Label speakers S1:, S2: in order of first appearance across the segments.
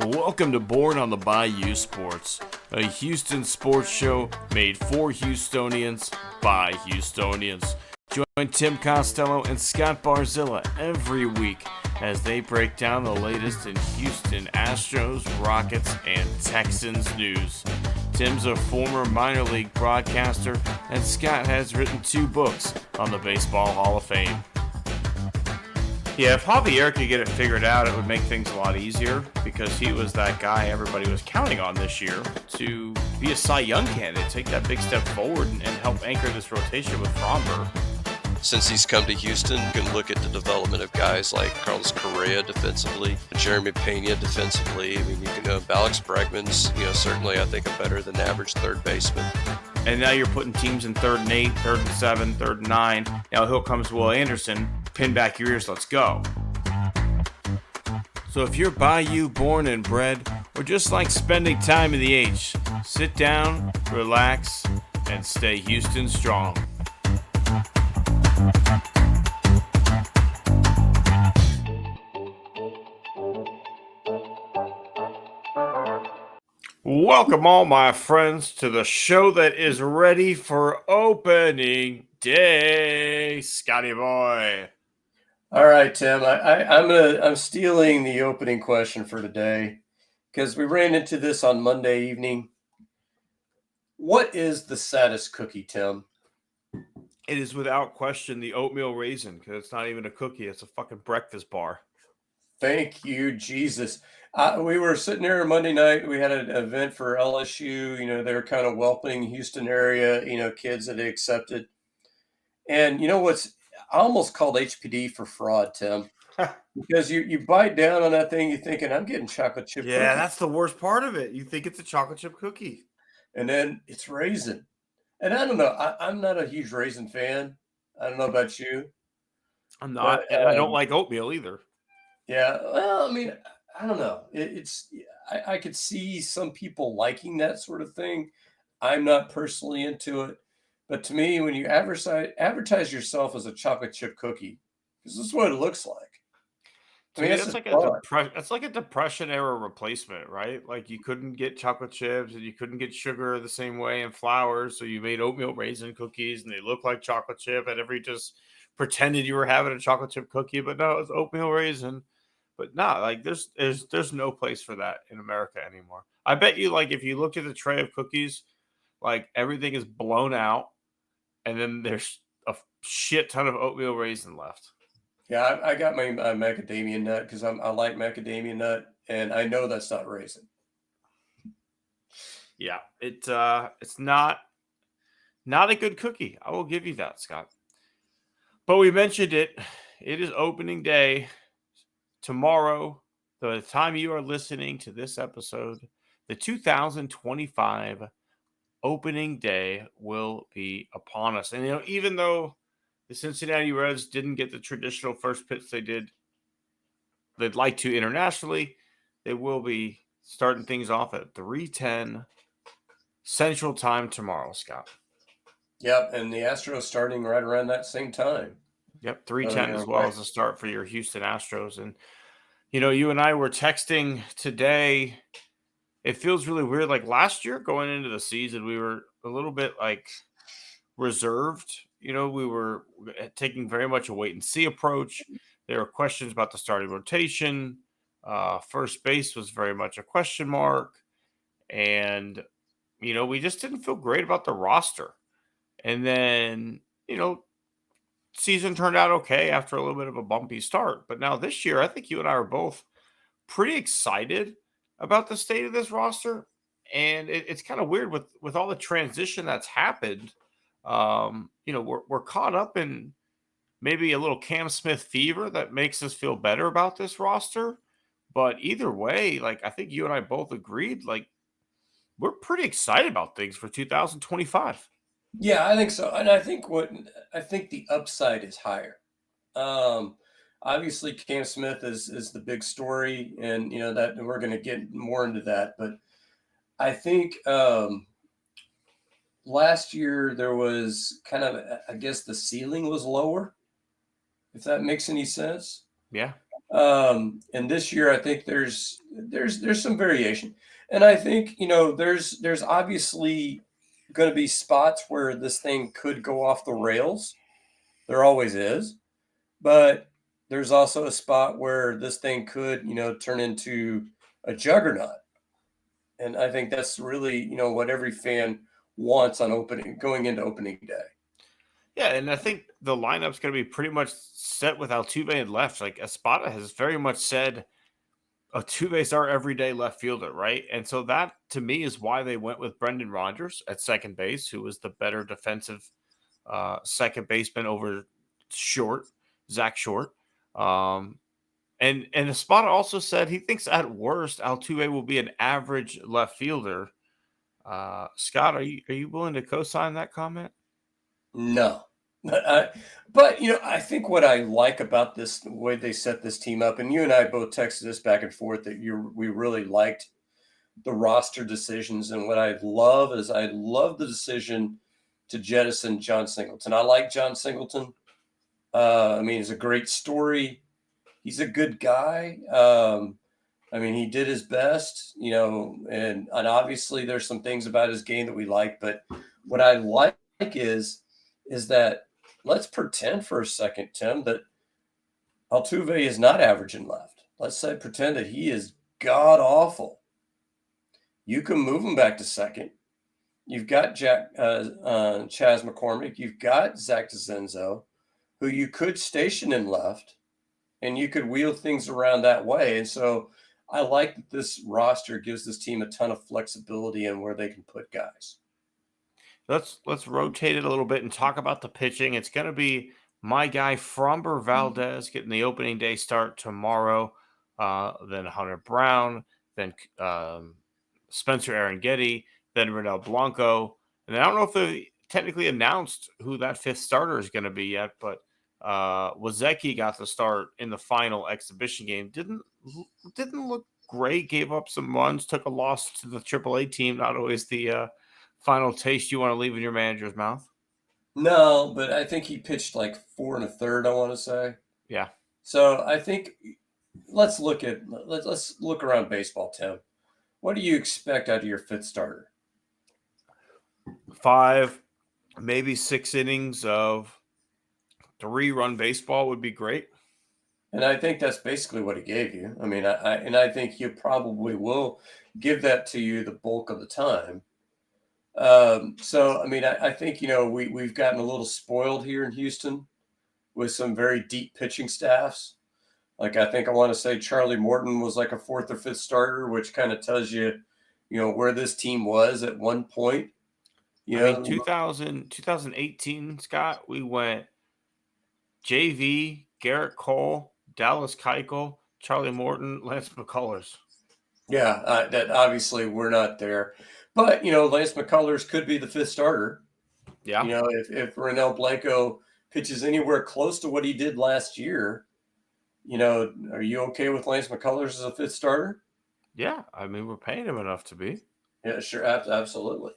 S1: Welcome to Born on the Bayou Sports, a Houston sports show made for Houstonians by Houstonians. Join Tim Costello and Scott Barzilla every week as they break down the latest in Houston Astros, Rockets, and Texans news. Tim's a former minor league broadcaster, and Scott has written 2 books on the Baseball Hall of Fame. Yeah, if Javier could get it figured out, it would make things a lot easier because he was that guy everybody was counting on this year to be a Cy Young candidate, take that big step forward and help anchor this rotation with Fromber.
S2: Since he's come to Houston, you can look at the development of guys like Carlos Correa defensively, Jeremy Pena defensively. I mean, you can know Alex Bregman's, certainly I think a better than average third baseman.
S1: And now you're putting teams in 3rd and 8, 3rd and 7, 3rd and 9. Now here comes Will Anderson. Pin back your ears, let's go. So if you're Bayou born and bred, or just like spending time in the H, sit down, relax, and stay Houston strong. Welcome all my friends to the show that is ready for opening day. Scotty boy.
S3: All right, Tim. I'm stealing the opening question for today because we ran into this on Monday evening. What is the saddest cookie, Tim?
S1: It is without question the oatmeal raisin because it's not even a cookie; it's a fucking breakfast bar.
S3: Thank you, Jesus. We were sitting there Monday night. We had an event for LSU. They were kind of welcoming Houston area, kids that they accepted. And I almost called HPD for fraud, Tim, because you bite down on that thing, you're thinking, I'm getting chocolate chip cookie.
S1: Yeah, that's the worst part of it. You think it's a chocolate chip cookie.
S3: And then it's raisin. And I don't know. I'm not a huge raisin fan. I don't know about you.
S1: I'm not. And I don't like oatmeal either.
S3: Yeah. Well, I mean, I don't know. I could see some people liking that sort of thing. I'm not personally into it. But to me, when you advertise yourself as a chocolate chip cookie, because this is what it looks like.
S1: I mean, that's like a Depression era replacement, right? Like you couldn't get chocolate chips and you couldn't get sugar the same way and flour, so you made oatmeal raisin cookies and they look like chocolate chip, and just pretended you were having a chocolate chip cookie, but no, it's oatmeal raisin. But no, like there's no place for that in America anymore. I bet you, like, if you look at the tray of cookies, like everything is blown out, and then there's a shit ton of oatmeal raisin left.
S3: Yeah, I got my macadamia nut because I like macadamia nut, and I know that's not raisin.
S1: Yeah, it's not a good cookie. I will give you that, Scott. But we mentioned it. It is opening day tomorrow. The time you are listening to this episode, the 2025 opening day will be upon us. And, even though the Cincinnati Reds didn't get the traditional first pitch they'd like to internationally, they will be starting things off at 3:10 Central Time tomorrow, Scott.
S3: Yep, and the Astros starting right around that same time.
S1: Yep, 3:10 as well as a start for your Houston Astros. And, you and I were texting today. It feels really weird. Like last year going into the season, we were a little bit like reserved. We were taking very much a wait and see approach. There were questions about the starting rotation. First base was very much a question mark. And, we just didn't feel great about the roster. And then, season turned out okay after a little bit of a bumpy start. But now this year, I think you and I are both pretty excited about the state of this roster. And it's kind of weird with all the transition that's happened. We're caught up in maybe a little Cam Smith fever that makes us feel better about this roster. But either way, like I think you and I both agreed, like we're pretty excited about things for 2025.
S3: Yeah, I think so. And I think the upside is higher. Obviously Cam Smith is the big story, and that we're going to get more into that. But I think last year there was kind of, I guess the ceiling was lower, if that makes any sense.
S1: Yeah.
S3: And this year, I think there's some variation, and I think there's obviously going to be spots where this thing could go off the rails. There always is, but there's also a spot where this thing could turn into a juggernaut, and I think that's really what every fan wants on going into opening day.
S1: Yeah, and I think the lineup's going to be pretty much set with Altuve and left. Like Espada has very much said, Altuve's our everyday left fielder, right? And so that to me is why they went with Brendan Rodgers at second base, who was the better defensive second baseman over Zach Short. And Espada also said he thinks at worst Altuve will be an average left fielder. Scott, are you willing to co-sign that comment?
S3: No. But I think what I like about this the way they set this team up, and you and I both texted this back and forth that we really liked the roster decisions. And what I love is I love the decision to jettison John Singleton. I like John Singleton. I mean, it's a great story. He's a good guy. I mean, he did his best, and obviously there's some things about his game that we like. But what I like is that let's pretend for a second, Tim, that Altuve is not averaging left. Let's say pretend that he is god awful. You can move him back to second. You've got Chas McCormick. You've got Zach DeZenzo, who you could station in left, and you could wheel things around that way. And so I like that this roster gives this team a ton of flexibility in where they can put guys.
S1: Let's rotate it a little bit and talk about the pitching. It's going to be my guy Framber Valdez getting the opening day start tomorrow. Then Hunter Brown, then Spencer Getty, then Renel Blanco. And I don't know if they technically announced who that fifth starter is going to be yet, but Wozecki got the start in the final exhibition game. Didn't look great. Gave up some runs. Took a loss to the AAA team. Not always the final taste you want to leave in your manager's mouth.
S3: No, but I think he pitched like 4 1/3. I want to say.
S1: Yeah.
S3: So I think let's look around baseball, Tim. What do you expect out of your fifth starter?
S1: 5, maybe 6 innings of 3-run baseball would be great.
S3: And I think that's basically what he gave you. I mean, I think he probably will give that to you the bulk of the time. So I mean, I think we've gotten a little spoiled here in Houston with some very deep pitching staffs. Like I think I want to say Charlie Morton was like a 4th or 5th starter, which kind of tells you, where this team was at one point.
S1: I mean, 2018, Scott, we went JV, Garrett Cole, Dallas Keuchel, Charlie Morton, Lance McCullers.
S3: Yeah, that obviously we're not there. But, Lance McCullers could be the 5th starter.
S1: Yeah.
S3: If Renel Blanco pitches anywhere close to what he did last year, are you okay with Lance McCullers as a 5th starter?
S1: Yeah. I mean, we're paying him enough to be.
S3: Yeah, sure. Absolutely.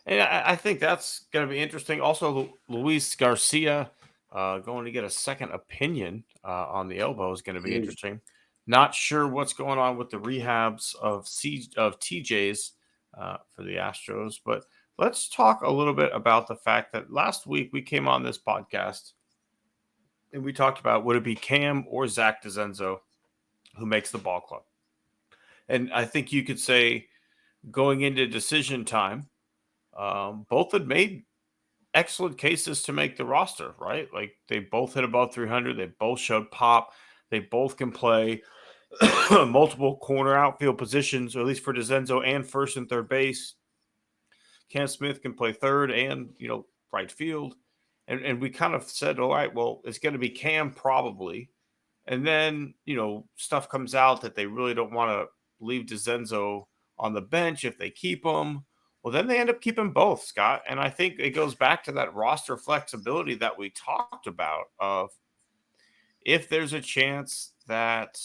S1: And I think that's going to be interesting. Also, Luis Garcia going to get a second opinion on the elbow is going to be interesting. Not sure what's going on with the rehabs of TJ's for the Astros, but let's talk a little bit about the fact that last week we came on this podcast and we talked about would it be Cam or Zach DeZenzo who makes the ball club. And I think you could say going into decision time, both had made excellent cases to make the roster, right? Like they both hit above 300. They both showed pop. They both can play multiple corner outfield positions, or at least for DeZenzo and first and third base. Cam Smith can play third and, right field. And we kind of said, all right, well, it's going to be Cam probably. And then, stuff comes out that they really don't want to leave DeZenzo on the bench if they keep him. Well, then they end up keeping both, Scott. And I think it goes back to that roster flexibility that we talked about of if there's a chance that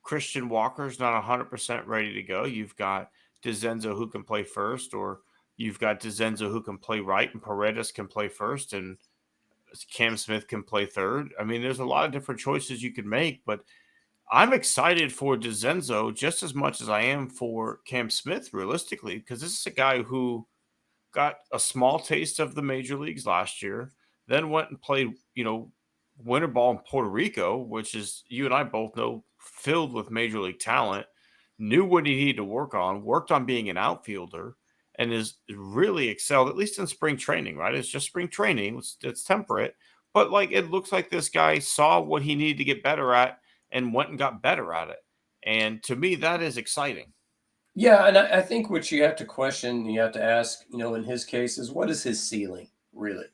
S1: Christian Walker's not 100% ready to go, you've got DeZenzo who can play first, or you've got DeZenzo who can play right and Paredes can play first. And Cam Smith can play third. I mean, there's a lot of different choices you could make, but I'm excited for DeZenzo just as much as I am for Cam Smith, realistically, because this is a guy who got a small taste of the major leagues last year, then went and played, winter ball in Puerto Rico, which is, you and I both know, filled with major league talent, knew what he needed to work on, worked on being an outfielder, and is really excelled, at least in spring training, right? It's just spring training, it's temperate, but like it looks like this guy saw what he needed to get better at and went and got better at it. And to me, that is exciting.
S3: Yeah, and I think what you have to question, you have to ask, in his case, is what is his ceiling, really?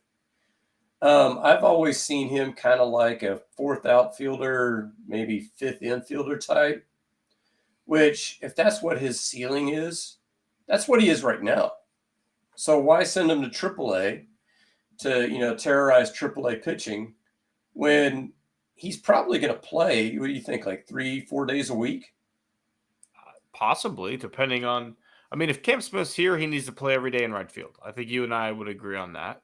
S3: I've always seen him kind of like a fourth outfielder, maybe fifth infielder type, which, if that's what his ceiling is, that's what he is right now. So why send him to AAA to, terrorize AAA pitching when he's probably going to play, what do you think, like 3-4 days a week?
S1: Possibly, depending on. I mean, if Cam Smith's here, he needs to play every day in right field. I think you and I would agree on that.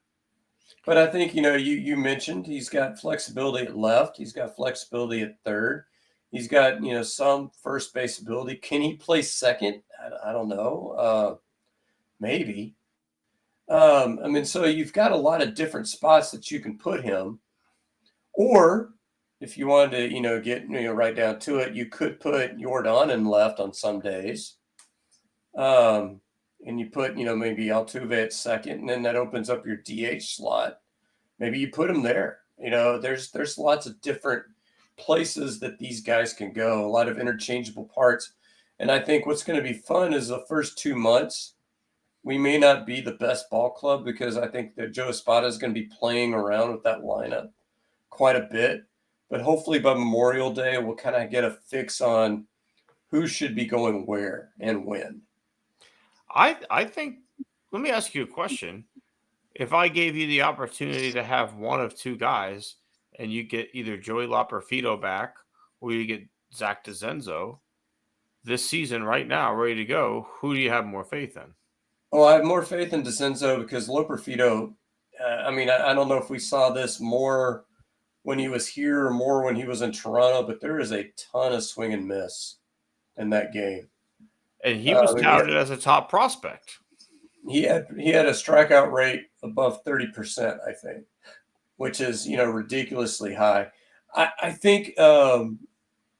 S3: But I think, you mentioned he's got flexibility at left. He's got flexibility at third. He's got, some first base ability. Can he play second? I don't know. Maybe. So you've got a lot of different spots that you can put him. Or if you wanted to, get, right down to it, you could put Jordan in left on some days. And you put, maybe Altuve at second, and then that opens up your DH slot. Maybe you put him there. There's lots of different places that these guys can go, a lot of interchangeable parts. And I think what's going to be fun is the first 2 months, we may not be the best ball club because I think that Joe Espada is going to be playing around with that lineup quite a bit. But hopefully by Memorial Day, we'll kind of get a fix on who should be going where and when.
S1: I think, let me ask you a question. If I gave you the opportunity to have one of two guys and you get either Joey Loperfido back or you get Zach DeZenzo this season right now, ready to go, who do you have more faith in?
S3: Well, I have more faith in DeCenzo because Loperfido, I don't know if we saw this more when he was here or more when he was in Toronto, but there is a ton of swing and miss in that game.
S1: And he was touted as a top prospect.
S3: He had a strikeout rate above 30%, I think, which is, ridiculously high. I think, but,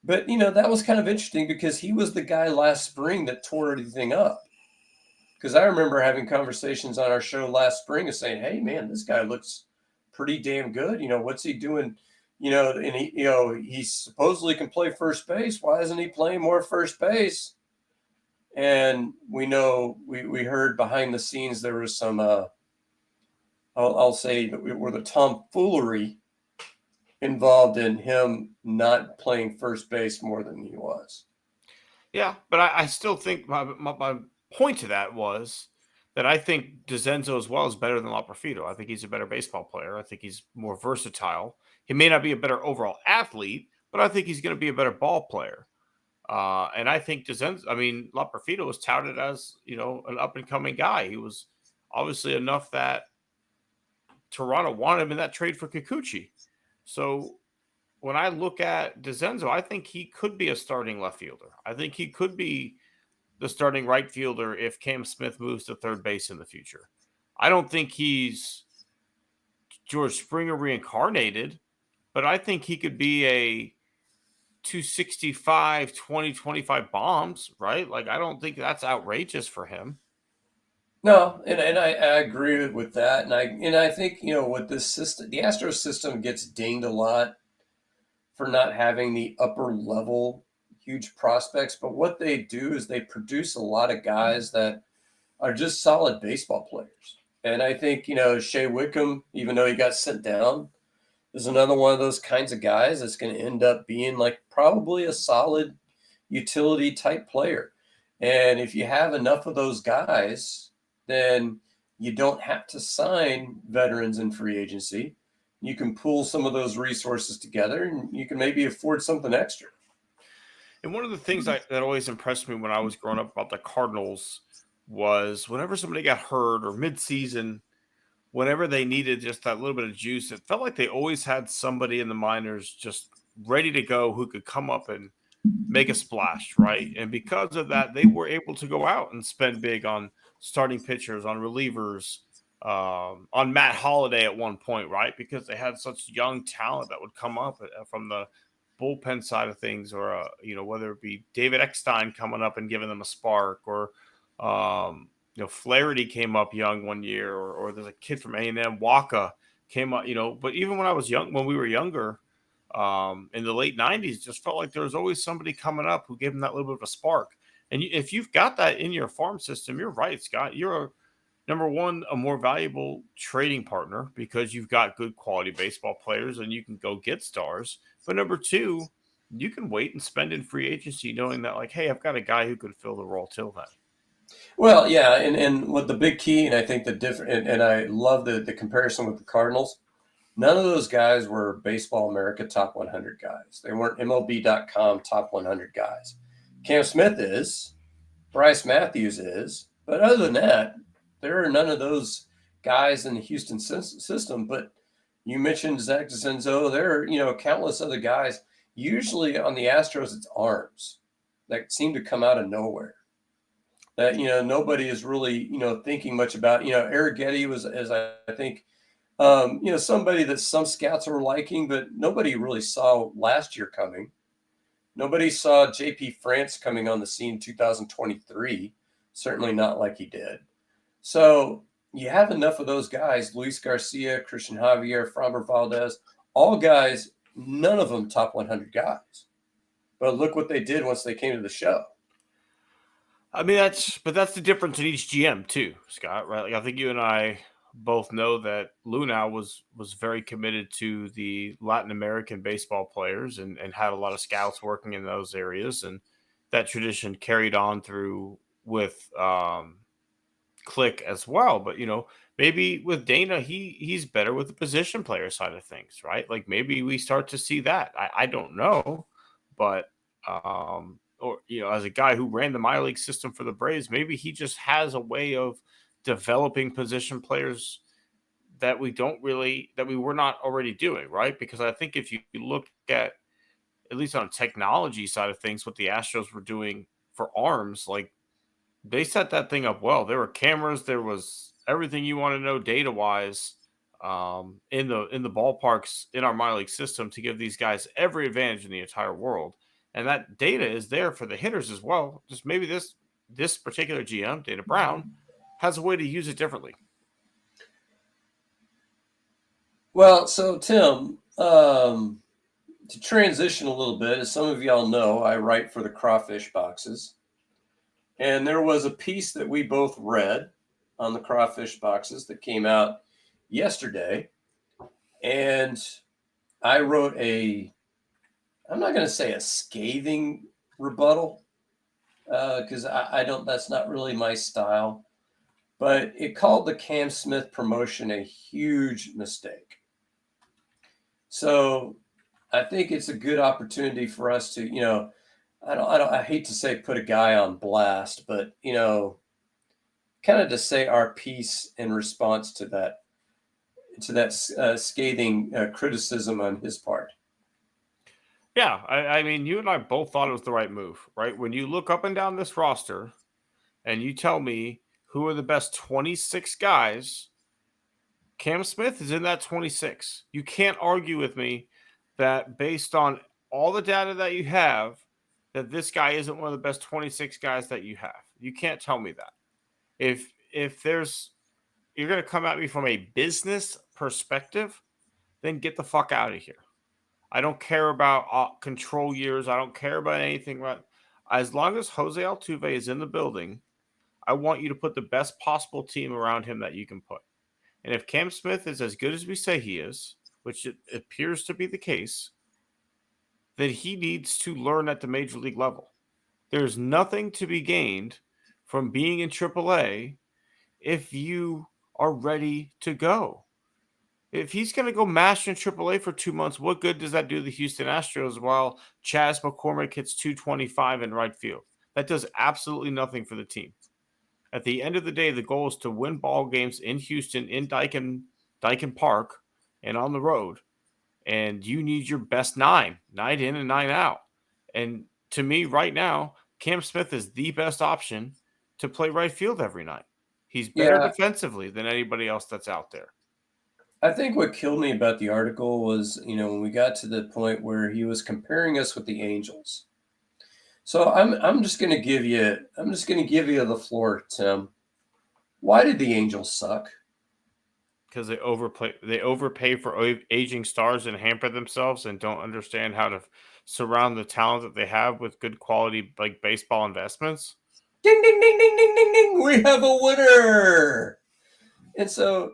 S3: that was kind of interesting because he was the guy last spring that tore everything up. Because I remember having conversations on our show last spring and saying, hey, man, this guy looks pretty damn good. What's he doing? And he supposedly can play first base. Why isn't he playing more first base? And we know we heard behind the scenes there was some, I'll say that were the tomfoolery involved in him not playing first base more than he was.
S1: Yeah, but I still think my point to that was that I think DeZenzo as well is better than Loperfido. I think he's a better baseball player. I think he's more versatile. He may not be a better overall athlete, but I think he's going to be a better ball player. And I think Loperfido was touted as, an up-and-coming guy. He was obviously enough that Toronto wanted him in that trade for Kikuchi. So when I look at DeZenzo, I think he could be a starting left fielder. I think he could be the starting right fielder if Cam Smith moves to third base in the future. I don't think he's George Springer reincarnated, but I think he could be a 265, 20, 25 bombs, right? Like, I don't think that's outrageous for him.
S3: No, and I agree with that. And I think, with this system, the Astros system gets dinged a lot for not having the upper level huge prospects. But what they do is they produce a lot of guys that are just solid baseball players. And I think, Shea Wickham, even though he got sent down, is another one of those kinds of guys that's going to end up being like probably a solid utility type player. And if you have enough of those guys, then you don't have to sign veterans in free agency. You can pool some of those resources together and you can maybe afford something extra.
S1: And one of the things that always impressed me when I was growing up about the Cardinals was whenever somebody got hurt or midseason, whenever they needed just that little bit of juice, it felt like they always had somebody in the minors just ready to go who could come up and make a splash, right? And because of that, they were able to go out and spend big on starting pitchers, on relievers, on Matt Holliday at one point, right? Because they had such young talent that would come up from the bullpen side of things, or whether it be David Eckstein coming up and giving them a spark, or Flaherty came up young one year, or there's a kid from A&M, Waka came up, But even when we were younger, in the late 90s, just felt like there was always somebody coming up who gave them that little bit of a spark. And if you've got that in your farm system, you're right, Scott. You're number one, a more valuable trading partner because you've got good quality baseball players and you can go get stars. But number two, you can wait and spend in free agency knowing that, like, hey, I've got a guy who could fill the role till then.
S3: Well, yeah, and what the big key, and I think the different, and I love the comparison with the Cardinals. None of those guys were Baseball America top 100 guys. They weren't MLB.com top 100 guys. Cam Smith is, Bryce Matthews is, but other than that, there are none of those guys in the Houston system. But you mentioned Zach DeCenzo. There are, countless other guys. Usually on the Astros, it's arms that seem to come out of nowhere. That, nobody is really, thinking much about. Eric Getty was, as I think, somebody that some scouts were liking, but nobody really saw last year coming. Nobody saw J.P. France coming on the scene in 2023. Certainly not like he did. So you have enough of those guys, Luis Garcia, Christian Javier, Framber Valdez, all guys, none of them top 100 guys. But look what they did once they came to the show.
S1: I mean, that's the difference in each GM too, Scott, right? Like, I think you and I both know that Luna was very committed to the Latin American baseball players and had a lot of scouts working in those areas. And that tradition carried on through with Click as well. But, maybe with Dana, he's better with the position player side of things, right? Like maybe we start to see that. I don't know, but or as a guy who ran the minor league system for the Braves, maybe he just has a way of developing position players that we were not already doing, right? Because I think if you look at least on a technology side of things, what the Astros were doing for arms, like they set that thing up well. There were cameras, there was everything you want to know data wise in the ballparks in our minor league system to give these guys every advantage in the entire world. And that data is there for the hitters as well. Just maybe this particular GM, Dana Brown, has a way to use it differently.
S3: Well, so Tim, to transition a little bit, as some of y'all know, I write for the Crawfish Boxes. And there was a piece that we both read on the Crawfish Boxes that came out yesterday. And I wrote I'm not going to say a scathing rebuttal, because I don't, that's not really my style. But it called the Cam Smith promotion a huge mistake. So I think it's a good opportunity for us to, I hate to say put a guy on blast, but, kind of to say our piece in response to that scathing criticism on his part.
S1: Yeah, I mean, you and I both thought it was the right move, right? When you look up and down this roster and you tell me who are the best 26 guys, Cam Smith is in that 26. You can't argue with me that based on all the data that you have, that this guy isn't one of the best 26 guys that you have. You can't tell me that. If you're going to come at me from a business perspective, then get the fuck out of here. I don't care about control years. I don't care about anything. As long as Jose Altuve is in the building, I want you to put the best possible team around him that you can put. And if Cam Smith is as good as we say he is, which it appears to be the case, then he needs to learn at the major league level. There's nothing to be gained from being in AAA if you are ready to go. If he's going to go mash in AAA for 2 months, what good does that do the Houston Astros while Chas McCormick hits 225 in right field? That does absolutely nothing for the team. At the end of the day, the goal is to win ball games in Houston, in Daikin Park, and on the road. And you need your best night in and night out. And to me, right now, Cam Smith is the best option to play right field every night. He's better
S3: Yeah,
S1: defensively than anybody else that's out there.
S3: I think what killed me about the article was, when we got to the point where he was comparing us with the Angels. So I'm just going to give you the floor, Tim. Why did the Angels suck?
S1: Because they overpay for aging stars and hamper themselves and don't understand how to surround the talent that they have with good quality like baseball investments.
S3: Ding ding ding ding ding ding ding! We have a winner. And so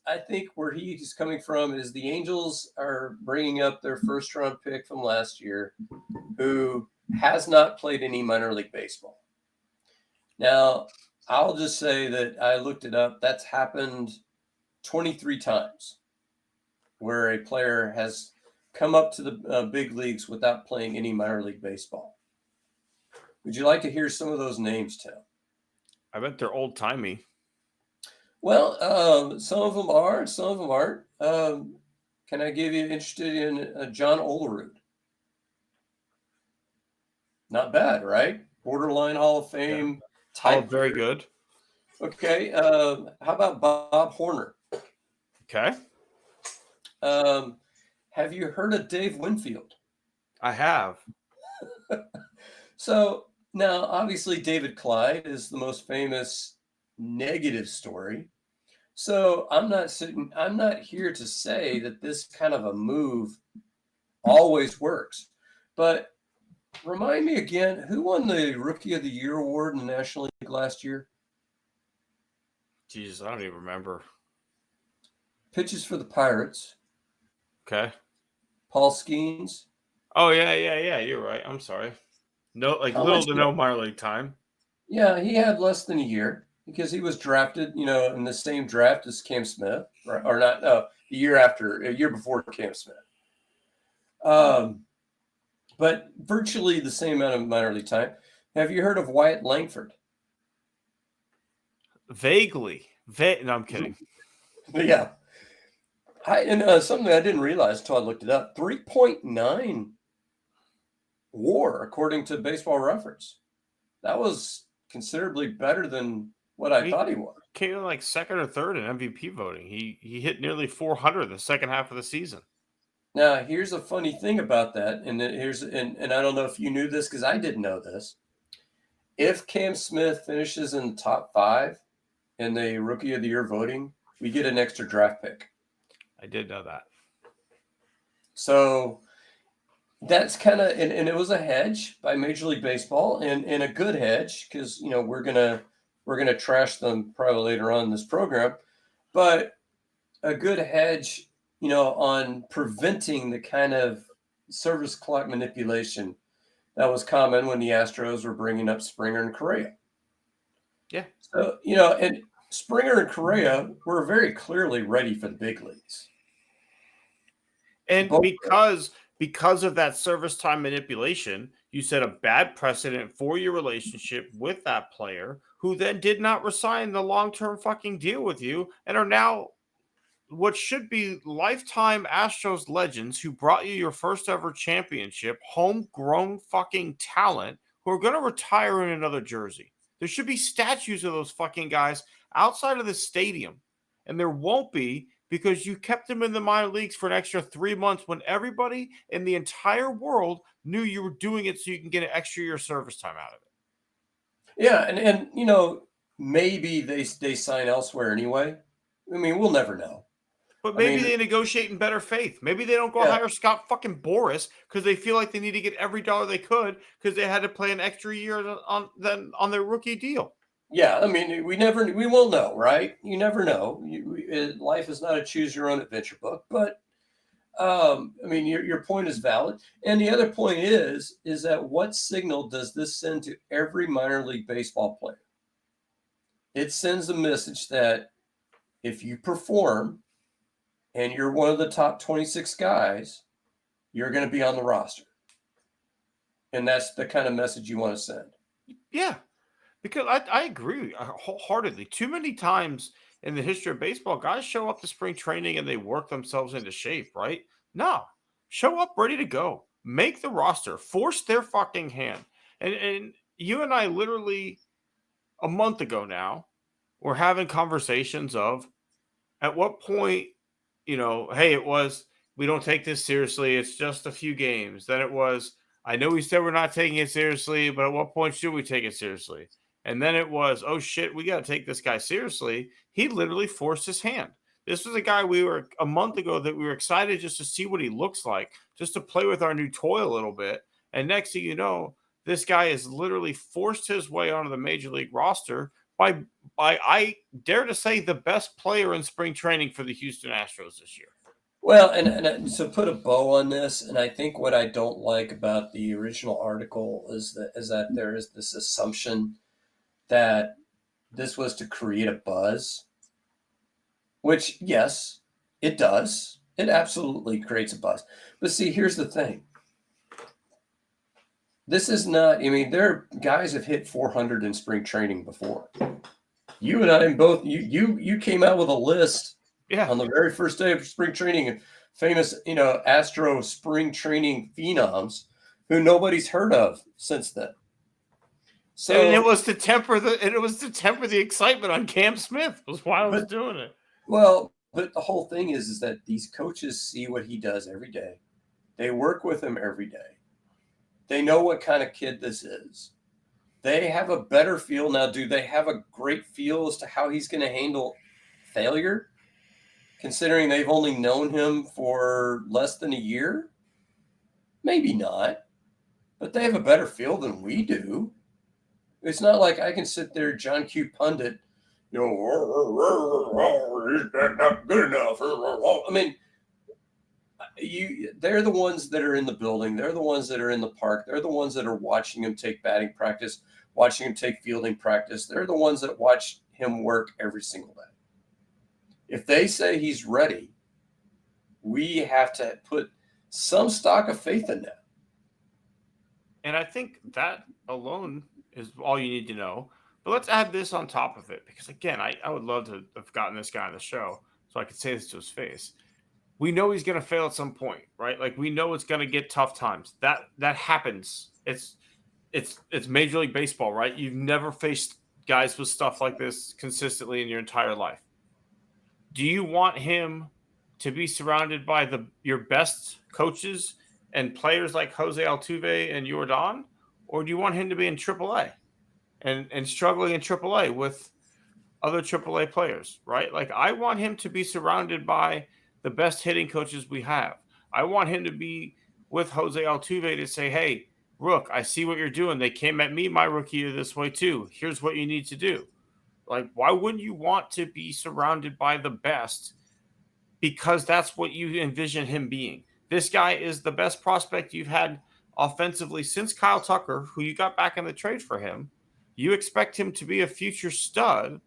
S3: I think where he's coming from is the Angels are bringing up their first round pick from last year, who has not played any minor league baseball. Now, I'll just say that I looked it up. That's happened 23 times where a player has come up to the big leagues without playing any minor league baseball. Would you like to hear some of those names, Tim?
S1: I bet they're old timey.
S3: Well, some of them are, some of them aren't. Can I give you interested in John Olerud? Not bad, right? Borderline Hall of Fame type.
S1: Oh, very good.
S3: Okay. How about Bob Horner?
S1: Okay.
S3: Have you heard of Dave Winfield?
S1: I have.
S3: So now, obviously, David Clyde is the most famous negative story. So I'm not here to say that this kind of a move always works. But remind me again, who won the Rookie of the Year award in the National League last year?
S1: Jesus, I don't even remember.
S3: Pitches for the Pirates.
S1: Okay.
S3: Paul Skeens.
S1: Oh, yeah. You're right. I'm sorry. No, little to no minor league time.
S3: Yeah, he had less than a year because he was drafted, in the same draft as Cam Smith, or not? No, a year before Cam Smith. But virtually the same amount of minor league time. Have you heard of Wyatt Langford?
S1: Vaguely. No, I'm kidding.
S3: Yeah. Something I didn't realize until I looked it up, 3.9 WAR, according to Baseball Reference. That was considerably better than what I thought he was.
S1: Came in like second or third in MVP voting. He hit nearly 400 the second half of the season.
S3: Now, here's a funny thing about that, and I don't know if you knew this because I didn't know this. If Cam Smith finishes in the top 5 in the Rookie of the Year voting, we get an extra draft pick.
S1: I did know that.
S3: So that's kind of, and it was a hedge by Major League Baseball, and a good hedge because we're gonna trash them probably later on in this program, but a good hedge, on preventing the kind of service clock manipulation that was common when the Astros were bringing up Springer and Correa.
S1: Yeah.
S3: So and Springer and Correa were very clearly ready for the big leagues.
S1: And because of that service time manipulation, you set a bad precedent for your relationship with that player who then did not resign the long-term fucking deal with you and are now what should be lifetime Astros legends who brought you your first ever championship, homegrown fucking talent who are going to retire in another jersey. There should be statues of those fucking guys outside of the stadium. And there won't be because you kept them in the minor leagues for an extra 3 months when everybody in the entire world knew you were doing it so you can get an extra year service time out of it.
S3: Yeah, and maybe they sign elsewhere anyway. I mean, we'll never know.
S1: But maybe they negotiate in better faith. Maybe they don't go hire Scott fucking Boras because they feel like they need to get every dollar they could because they had to play an extra year on their rookie deal.
S3: Yeah, I mean, we won't know, right? You never know. Life is not a choose your own adventure book, but I mean, your point is valid. And the other point is that what signal does this send to every minor league baseball player? It sends a message that if you perform and you're one of the top 26 guys, you're going to be on the roster. And that's the kind of message you want to send.
S1: Yeah. Because I agree wholeheartedly. Too many times in the history of baseball, guys show up to spring training and they work themselves into shape, right? No, show up ready to go. Make the roster. Force their fucking hand. And you and I literally a month ago now were having conversations of at what point, hey, it was we don't take this seriously. It's just a few games. Then it was, I know we said we're not taking it seriously, but at what point should we take it seriously? And then it was, oh shit, we got to take this guy seriously. He literally forced his hand. This was a guy we were a month ago that we were excited just to see what he looks like, just to play with our new toy a little bit. And next thing you know, this guy has literally forced his way onto the major league roster by I dare to say the best player in spring training for the Houston Astros this year.
S3: Well, and so put a bow on this, and I think what I don't like about the original article is that there is this assumption that this was to create a buzz, which yes, it does. It absolutely creates a buzz. But see, here's the thing. This is not, I mean, there guys have hit 400 in spring training before. You and I both, you came out with a list on the very first day of spring training, famous, Astro spring training phenoms who nobody's heard of since then.
S1: So and it was to temper the excitement on Cam Smith was why I was doing it.
S3: Well, but the whole thing is that these coaches see what he does every day. They work with him every day. They know what kind of kid this is. They have a better feel now. Do they have a great feel as to how he's going to handle failure? Considering they've only known him for less than a year? Maybe not. But they have a better feel than we do. It's not like I can sit there, John Q. Pundit, he's not good enough. I mean, they're the ones that are in the building. They're the ones that are in the park. They're the ones that are watching him take batting practice, watching him take fielding practice. They're the ones that watch him work every single day. If they say he's ready, we have to put some stock of faith in that.
S1: And I think that alone is all you need to know. But let's add this on top of it, because again, I would love to have gotten this guy on the show so I could say this to his face. We know he's going to fail at some point, right? Like we know it's going to get tough times. That happens. It's Major League Baseball, right? You've never faced guys with stuff like this consistently in your entire life. Do you want him to be surrounded by your best coaches and players like Jose Altuve and Jordan, or do you want him to be in AAA and struggling in AAA with other AAA players, right? Like I want him to be surrounded by the best hitting coaches we have. I want him to be with Jose Altuve to say, hey, Rook, I see what you're doing. They came at me my rookie year this way too. Here's what you need to do. Like, why wouldn't you want to be surrounded by the best? Because that's what you envision him being. This guy is the best prospect you've had offensively since Kyle Tucker, who you got back in the trade for him. You expect him to be a future stud.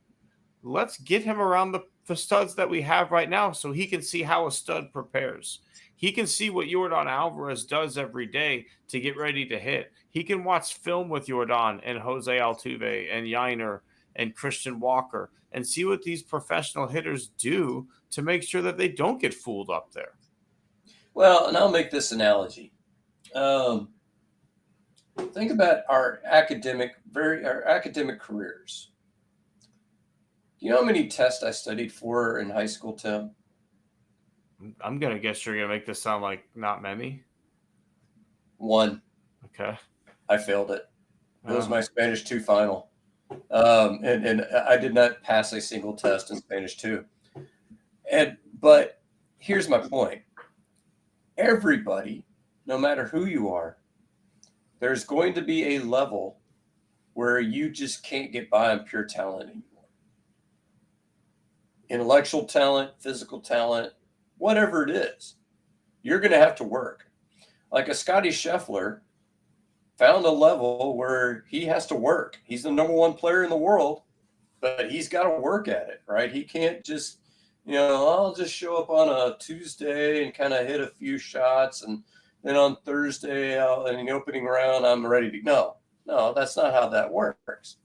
S1: Let's get him around the studs that we have right now so he can see how a stud prepares. He can see what Jordan Alvarez does every day to get ready to hit. He can watch film with Jordan and Jose Altuve and Yainer and Christian Walker and see what these professional hitters do to make sure that they don't get fooled up there.
S3: Well, and I'll make this analogy. Think about our academic careers. You know how many tests I studied for in high school, Tim?
S1: I'm going to guess you're going to make this sound like not many.
S3: 1.
S1: Okay.
S3: I failed it. It was my Spanish 2 final. And I did not pass a single test in Spanish 2. But here's my point. Everybody, no matter who you are, there's going to be a level where you just can't get by on pure talent anymore. Intellectual talent, physical talent, whatever it is, you're going to have to work. Like a Scotty Scheffler found a level where he has to work. He's the number 1 player in the world, but he's got to work at it, right? He can't just, I'll just show up on a Tuesday and kind of hit a few shots, and then on Thursday in the opening round, I'm ready to. No, that's not how that works.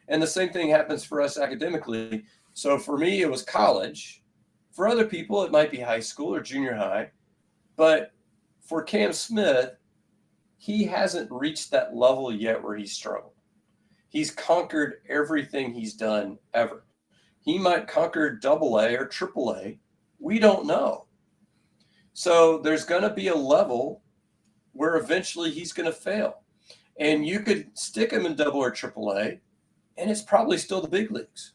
S3: And the same thing happens for us academically. So for me, it was college. For other people, it might be high school or junior high. But for Cam Smith, he hasn't reached that level yet where he's struggled. He's conquered everything he's done ever. He might conquer double A or triple A. We don't know. So there's going to be a level where eventually he's going to fail. And you could stick him in double or triple A, and it's probably still the big leagues.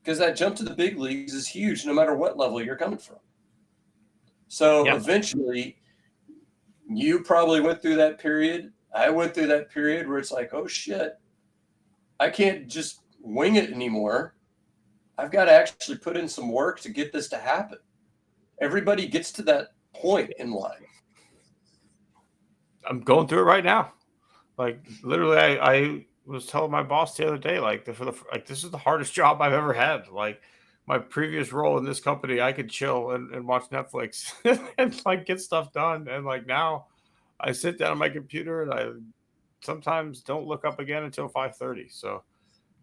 S3: Because that jump to the big leagues is huge no matter what level you're coming from. So eventually, you probably went through that period. I went through that period where it's like, oh shit, I can't just wing it anymore. I've got to actually put in some work to get this to happen. Everybody gets to that point in life.
S1: I'm going through it right now. Like literally, I was telling my boss the other day, like this is the hardest job I've ever had. Like my previous role in this company, I could chill and watch Netflix and like get stuff done. And like now, I sit down on my computer and I sometimes don't look up again until 5:30. So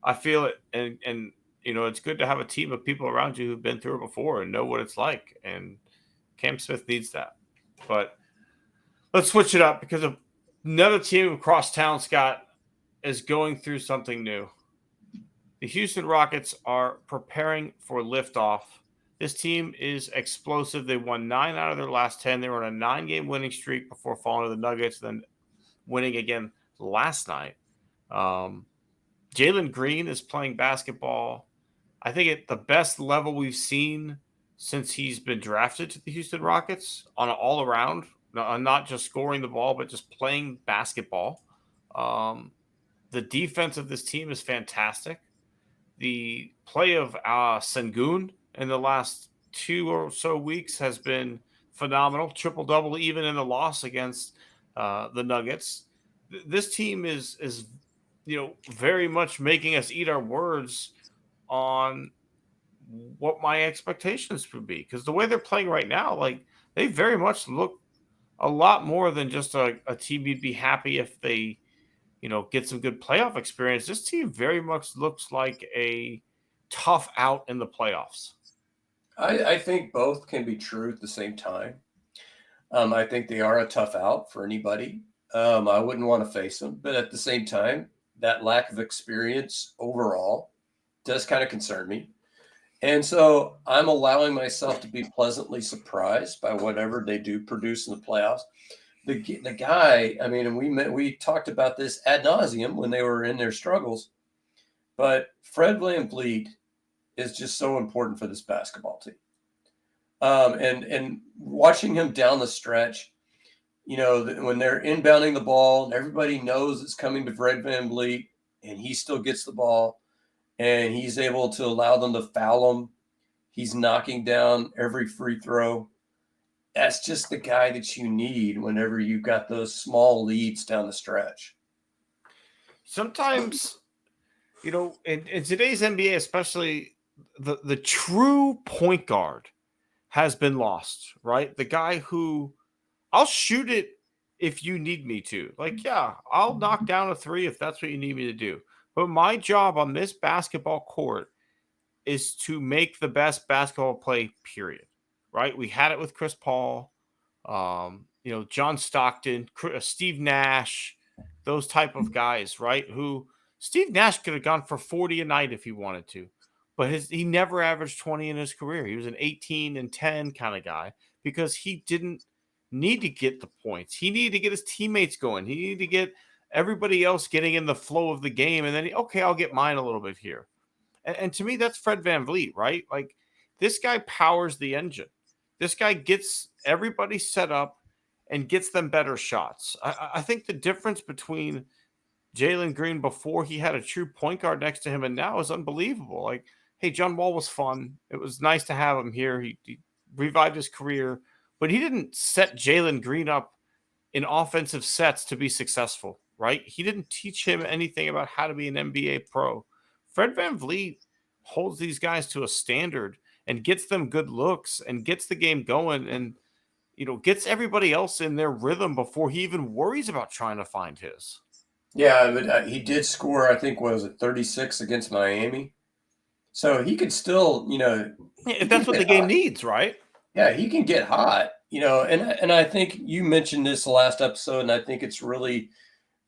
S1: I feel it, and you know, it's good to have a team of people around you who've been through it before and know what it's like. And Cam Smith needs that. But let's switch it up because another team across town, Scott, is going through something new. The Houston Rockets are preparing for liftoff. This team is explosive. They won 9 out of their last 10. They were on a 9-game winning streak before falling to the Nuggets, then winning again last night. Jalen Green is playing basketball, I think, at the best level we've seen since he's been drafted to the Houston Rockets on an all-around, not just scoring the ball, but just playing basketball. The defense of this team is fantastic. The play of Sengun in the last 2 or so weeks has been phenomenal. Triple-double even in the loss against the Nuggets. This team is very much making us eat our words on what my expectations would be. Because the way they're playing right now, like they very much look a lot more than just a team you'd be happy if they get some good playoff experience. This team very much looks like a tough out in the playoffs.
S3: I think both can be true at the same time. I think they are a tough out for anybody. I wouldn't want to face them, but at the same time, that lack of experience overall does kind of concern me. And so I'm allowing myself to be pleasantly surprised by whatever they do produce in the playoffs. The guy, I mean, and we talked about this ad nauseum when they were in their struggles, but Fred VanVleet is just so important for this basketball team. And watching him down the stretch, when they're inbounding the ball and everybody knows it's coming to Fred VanVleet and he still gets the ball and he's able to allow them to foul him. He's knocking down every free throw. That's just the guy that you need whenever you've got those small leads down the stretch.
S1: Sometimes, in today's NBA, especially the true point guard has been lost, right? The guy who I'll shoot it if you need me to. Like, yeah, I'll knock down a 3 if that's what you need me to do. But my job on this basketball court is to make the best basketball play, period. Right? We had it with Chris Paul, John Stockton, Steve Nash, those type of guys, right? Who Steve Nash could have gone for 40 a night if he wanted to, but he never averaged 20 in his career. He was an 18 and 10 kind of guy because he didn't need to get the points. He needed to get his teammates going. He needed to get everybody else getting in the flow of the game. And then, I'll get mine a little bit here. And to me, that's Fred VanVleet, right? Like this guy powers the engine. This guy gets everybody set up and gets them better shots. I think the difference between Jalen Green before he had a true point guard next to him and now is unbelievable. Like, hey, John Wall was fun. It was nice to have him here. He revived his career, but he didn't set Jalen Green up in offensive sets to be successful, right? He didn't teach him anything about how to be an NBA pro. Fred VanVleet holds these guys to a standard and gets them good looks and gets the game going and, gets everybody else in their rhythm before he even worries about trying to find his.
S3: Yeah, but he did score, I think, what was it, 36 against Miami? So he could still,
S1: Yeah,
S3: he
S1: if
S3: can
S1: that's what the
S3: get
S1: game
S3: hot.
S1: needs, right?
S3: Yeah, he can get hot, and I think you mentioned this last episode, and I think it's really,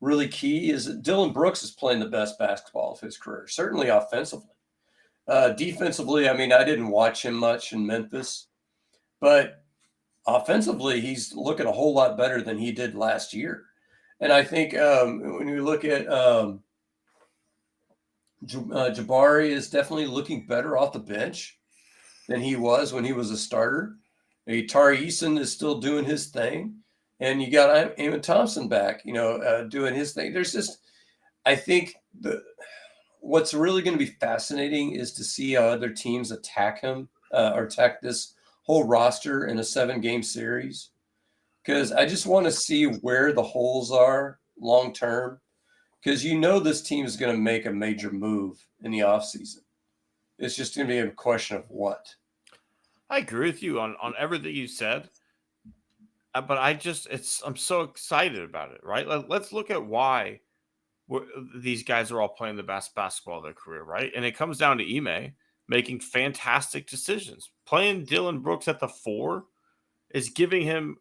S3: really key is that Dylan Brooks is playing the best basketball of his career, certainly offensively. Defensively, I mean, I didn't watch him much in Memphis, but offensively, he's looking a whole lot better than he did last year. And I think when you look at Jabari is definitely looking better off the bench than he was when he was a starter. Tari Eason is still doing his thing, and you got Eamon Thompson back, doing his thing. There's just, I think what's really going to be fascinating is to see how other teams attack him or attack this whole roster in a 7-game series. Because I just want to see where the holes are long term. Because this team is going to make a major move in the offseason. It's just going to be a question of what.
S1: I agree with you on everything you said. But I'm so excited about it, right? Let's look at why these guys are all playing the best basketball of their career, right? And it comes down to Ime making fantastic decisions. Playing Dylan Brooks at the 4 is giving him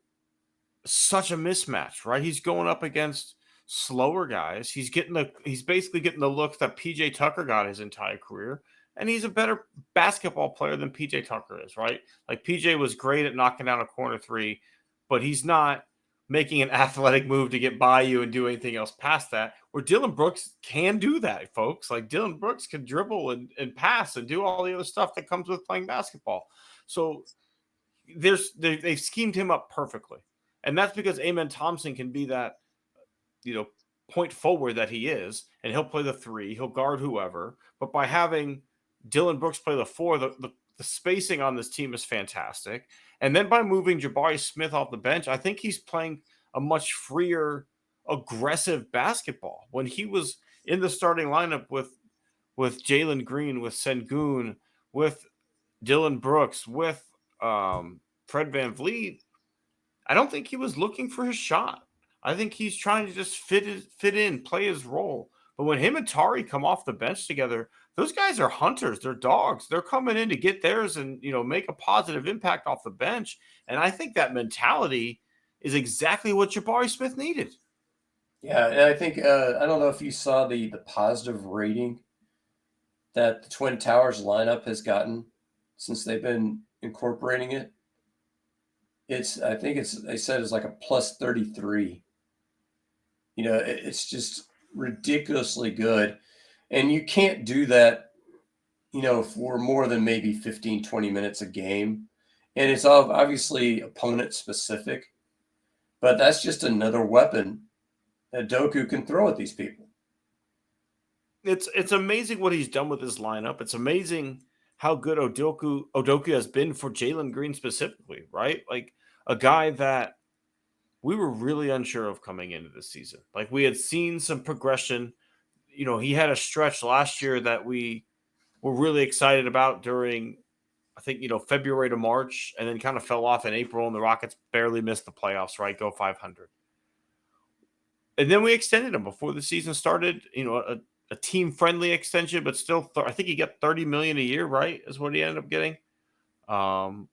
S1: such a mismatch, right? He's going up against slower guys. He's basically getting the looks that PJ Tucker got his entire career. And he's a better basketball player than PJ Tucker is, right? Like PJ was great at knocking down a corner 3, but he's not making an athletic move to get by you and do anything else past that. Where Dylan Brooks can do that, folks. Like Dylan Brooks can dribble and pass and do all the other stuff that comes with playing basketball. So they've schemed him up perfectly. And that's because Amen Thompson can be that, point forward that he is, and he'll play the 3, he'll guard whoever. But by having Dylan Brooks play the 4, the spacing on this team is fantastic. And then by moving Jabari Smith off the bench, I think he's playing a much freer, aggressive basketball. When he was in the starting lineup with Jalen Green, with Sengun, with Dylan Brooks, with Fred Van Vliet, I don't think he was looking for his shot. I think he's trying to just fit in, play his role. But when him and Tari come off the bench together, those guys are hunters. They're dogs. They're coming in to get theirs and make a positive impact off the bench. And I think that mentality is exactly what Jabari Smith needed.
S3: Yeah, and I think I don't know if you saw the positive rating that the Twin Towers lineup has gotten since they've been incorporating it. I think they said it's like a plus 33. It's just ridiculously good. And you can't do that, for more than maybe 15, 20 minutes a game. And it's obviously opponent specific, but that's just another weapon that Doku can throw at these people.
S1: It's amazing what he's done with his lineup. It's amazing how good Udoka has been for Jalen Green specifically, right? Like a guy that we were really unsure of coming into the season. Like we had seen some progression. He had a stretch last year that we were really excited about during, I think, February to March, and then kind of fell off in April, and the Rockets barely missed the playoffs, right? Go 500. And then we extended him before the season started, a team-friendly extension, but still, I think he got $30 million a year, right? Is what he ended up getting. And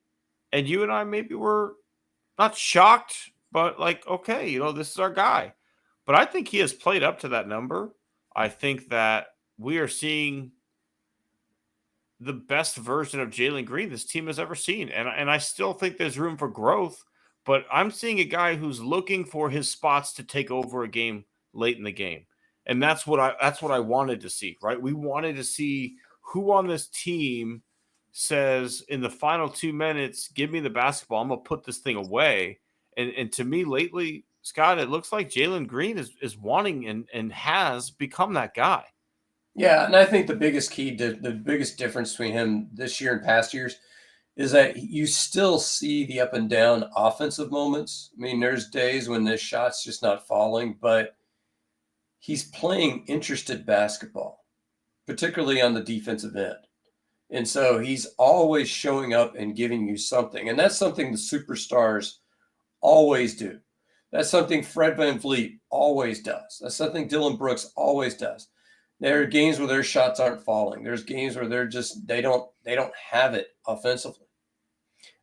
S1: you and I maybe were not shocked, but like, okay, this is our guy. But I think he has played up to that number. I think that we are seeing the best version of Jalen Green this team has ever seen. And I still think there's room for growth, but I'm seeing a guy who's looking for his spots to take over a game late in the game. And that's what I wanted to see, right? We wanted to see who on this team says in the final 2 minutes, give me the basketball. I'm gonna put this thing away. And to me lately, Scott, it looks like Jalen Green is wanting and has become that guy.
S3: Yeah, and I think the biggest the biggest difference between him this year and past years is that you still see the up and down offensive moments. I mean, there's days when the shot's just not falling, but he's playing interested basketball, particularly on the defensive end. And so he's always showing up and giving you something. And that's something the superstars always do. That's something Fred VanVleet always does. That's something Dylan Brooks always does. There are games where their shots aren't falling. There's games where they don't have it offensively,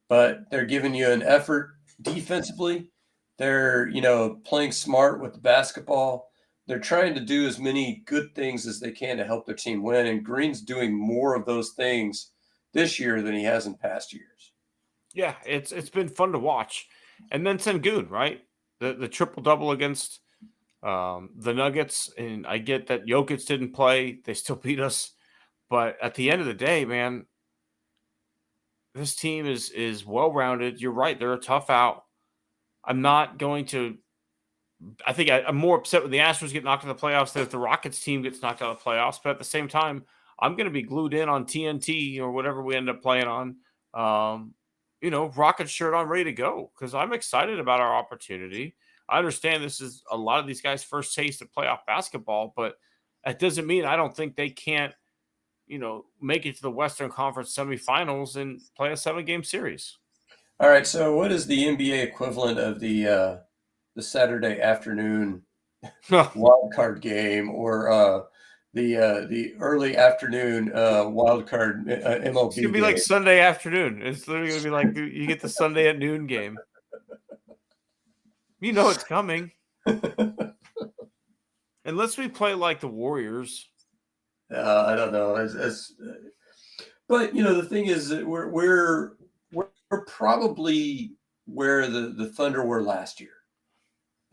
S3: but they're giving you an effort defensively. They're playing smart with the basketball. They're trying to do as many good things as they can to help their team win. And Green's doing more of those things this year than he has in past years.
S1: Yeah, it's been fun to watch. And then Sengun, right? The triple double against the Nuggets, and I get that Jokic didn't play; they still beat us. But at the end of the day, man, this team is well rounded. You're right; they're a tough out. I'm not going to. I think I'm more upset when the Astros get knocked out of the playoffs than if the Rockets team gets knocked out of the playoffs. But at the same time, I'm going to be glued in on TNT or whatever we end up playing on. Rocket shirt on, ready to go because I'm excited about our opportunity. I understand this is a lot of these guys' first taste of playoff basketball, but that doesn't mean I don't think they can't, make it to the Western Conference semifinals and play a 7-game series.
S3: All right. So, what is the NBA equivalent of the Saturday afternoon wild card game, or the early afternoon wild card MLB?
S1: It's gonna be like Sunday afternoon. It's literally gonna be like you get the Sunday at noon game. You know it's coming. Unless we play like the Warriors.
S3: I don't know. But the thing is that we're probably where the Thunder were last year.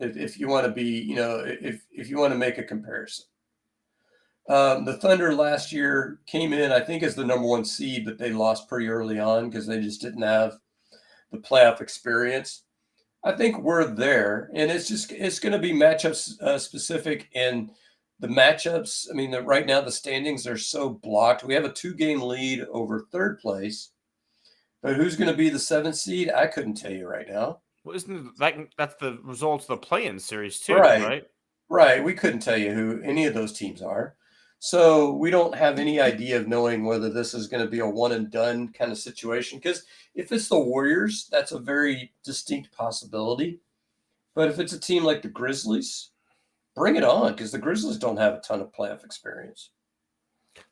S3: If you want to be, if you want to make a comparison. The Thunder last year came in, I think, as the number 1 seed, but they lost pretty early on because they just didn't have the playoff experience. I think we're there, and it's going to be matchups specific, and the matchups. I mean, right now the standings are so blocked. We have a 2-game lead over third place, but who's going to be the 7th seed? I couldn't tell you right now.
S1: Well, isn't that's the results of the play-in series too,
S3: Right?
S1: Right.
S3: Right. We couldn't tell you who any of those teams are. So we don't have any idea of knowing whether this is going to be a one and done kind of situation. Because if it's the Warriors, that's a very distinct possibility. But if it's a team like the Grizzlies, bring it on, because the Grizzlies don't have a ton of playoff experience.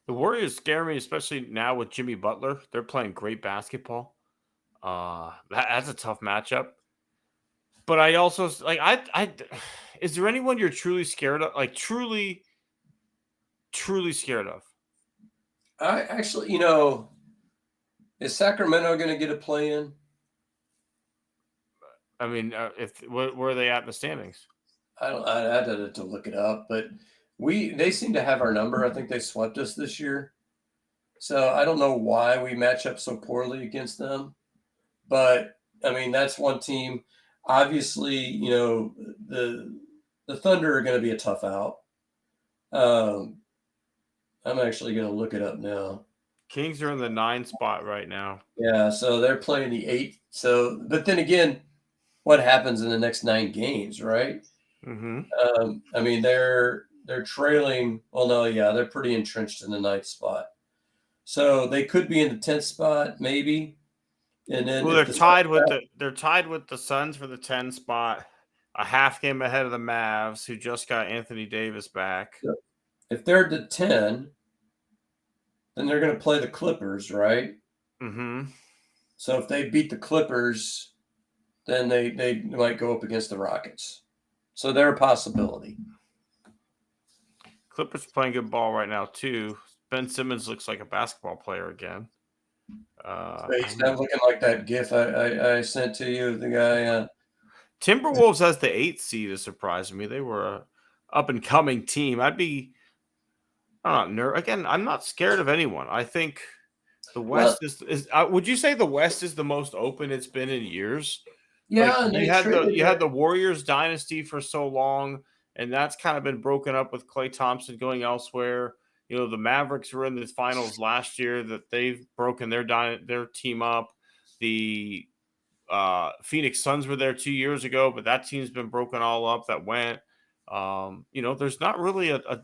S1: The Warriors scare me, especially now with Jimmy Butler. They're playing great basketball. That's a tough matchup. But I also is there anyone you're truly scared of? Like truly scared of?
S3: I actually, is Sacramento going to get a play-in?
S1: I mean, where are they at in the standings?
S3: I had to look it up, but they seem to have our number. I think they swept us this year. So I don't know why we match up so poorly against them. But, I mean, that's one team. Obviously, the Thunder are going to be a tough out. I'm actually going to look it up now.
S1: Kings are in the 9 spot right now.
S3: Yeah, so they're playing the 8. So, but then again, what happens in the next 9 games, right?
S1: Mm-hmm.
S3: I mean, they're trailing. Well, no, yeah, they're pretty entrenched in the 9th spot. So they could be in the 10th spot, maybe. And then
S1: they're tied with the Suns for the 10 spot, a half game ahead of the Mavs, who just got Anthony Davis back.
S3: If they're the 10, then they're going to play the Clippers, right?
S1: Mm-hmm.
S3: So if they beat the Clippers, then they might go up against the Rockets. So they're a possibility.
S1: Clippers playing good ball right now too. Ben Simmons looks like a basketball player again.
S3: He's not looking like that GIF I sent to you. The guy.
S1: Timberwolves as the 8th seed is surprising me. They were a up and coming team. I'm not scared of anyone. I think the West is. Would you say the West is the most open it's been in years?
S3: Yeah,
S1: like you had the Warriors dynasty for so long, and that's kind of been broken up with Klay Thompson going elsewhere. The Mavericks were in the finals last year. That they've broken their team up. The Phoenix Suns were there 2 years ago, but that team's been broken all up. That went. There's not really a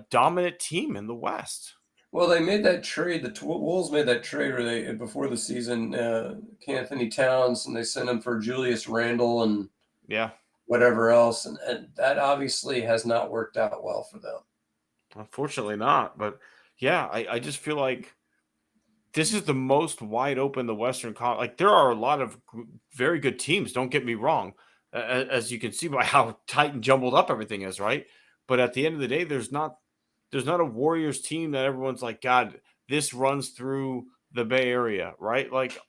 S1: dominant team in the West.
S3: Well, they made that trade. The Wolves made that trade where before the season, Anthony Towns, and they sent him for Julius Randle, and
S1: Yeah.
S3: whatever else. And that obviously has not worked out well for them.
S1: Unfortunately not. But yeah, I just feel like this is the most wide open the Western Conference. Like there are a lot of very good teams. Don't get me wrong, as you can see by how tight and jumbled up everything is, right? But at the end of the day, there's not a Warriors team that everyone's like, God, this runs through the Bay Area, right? Like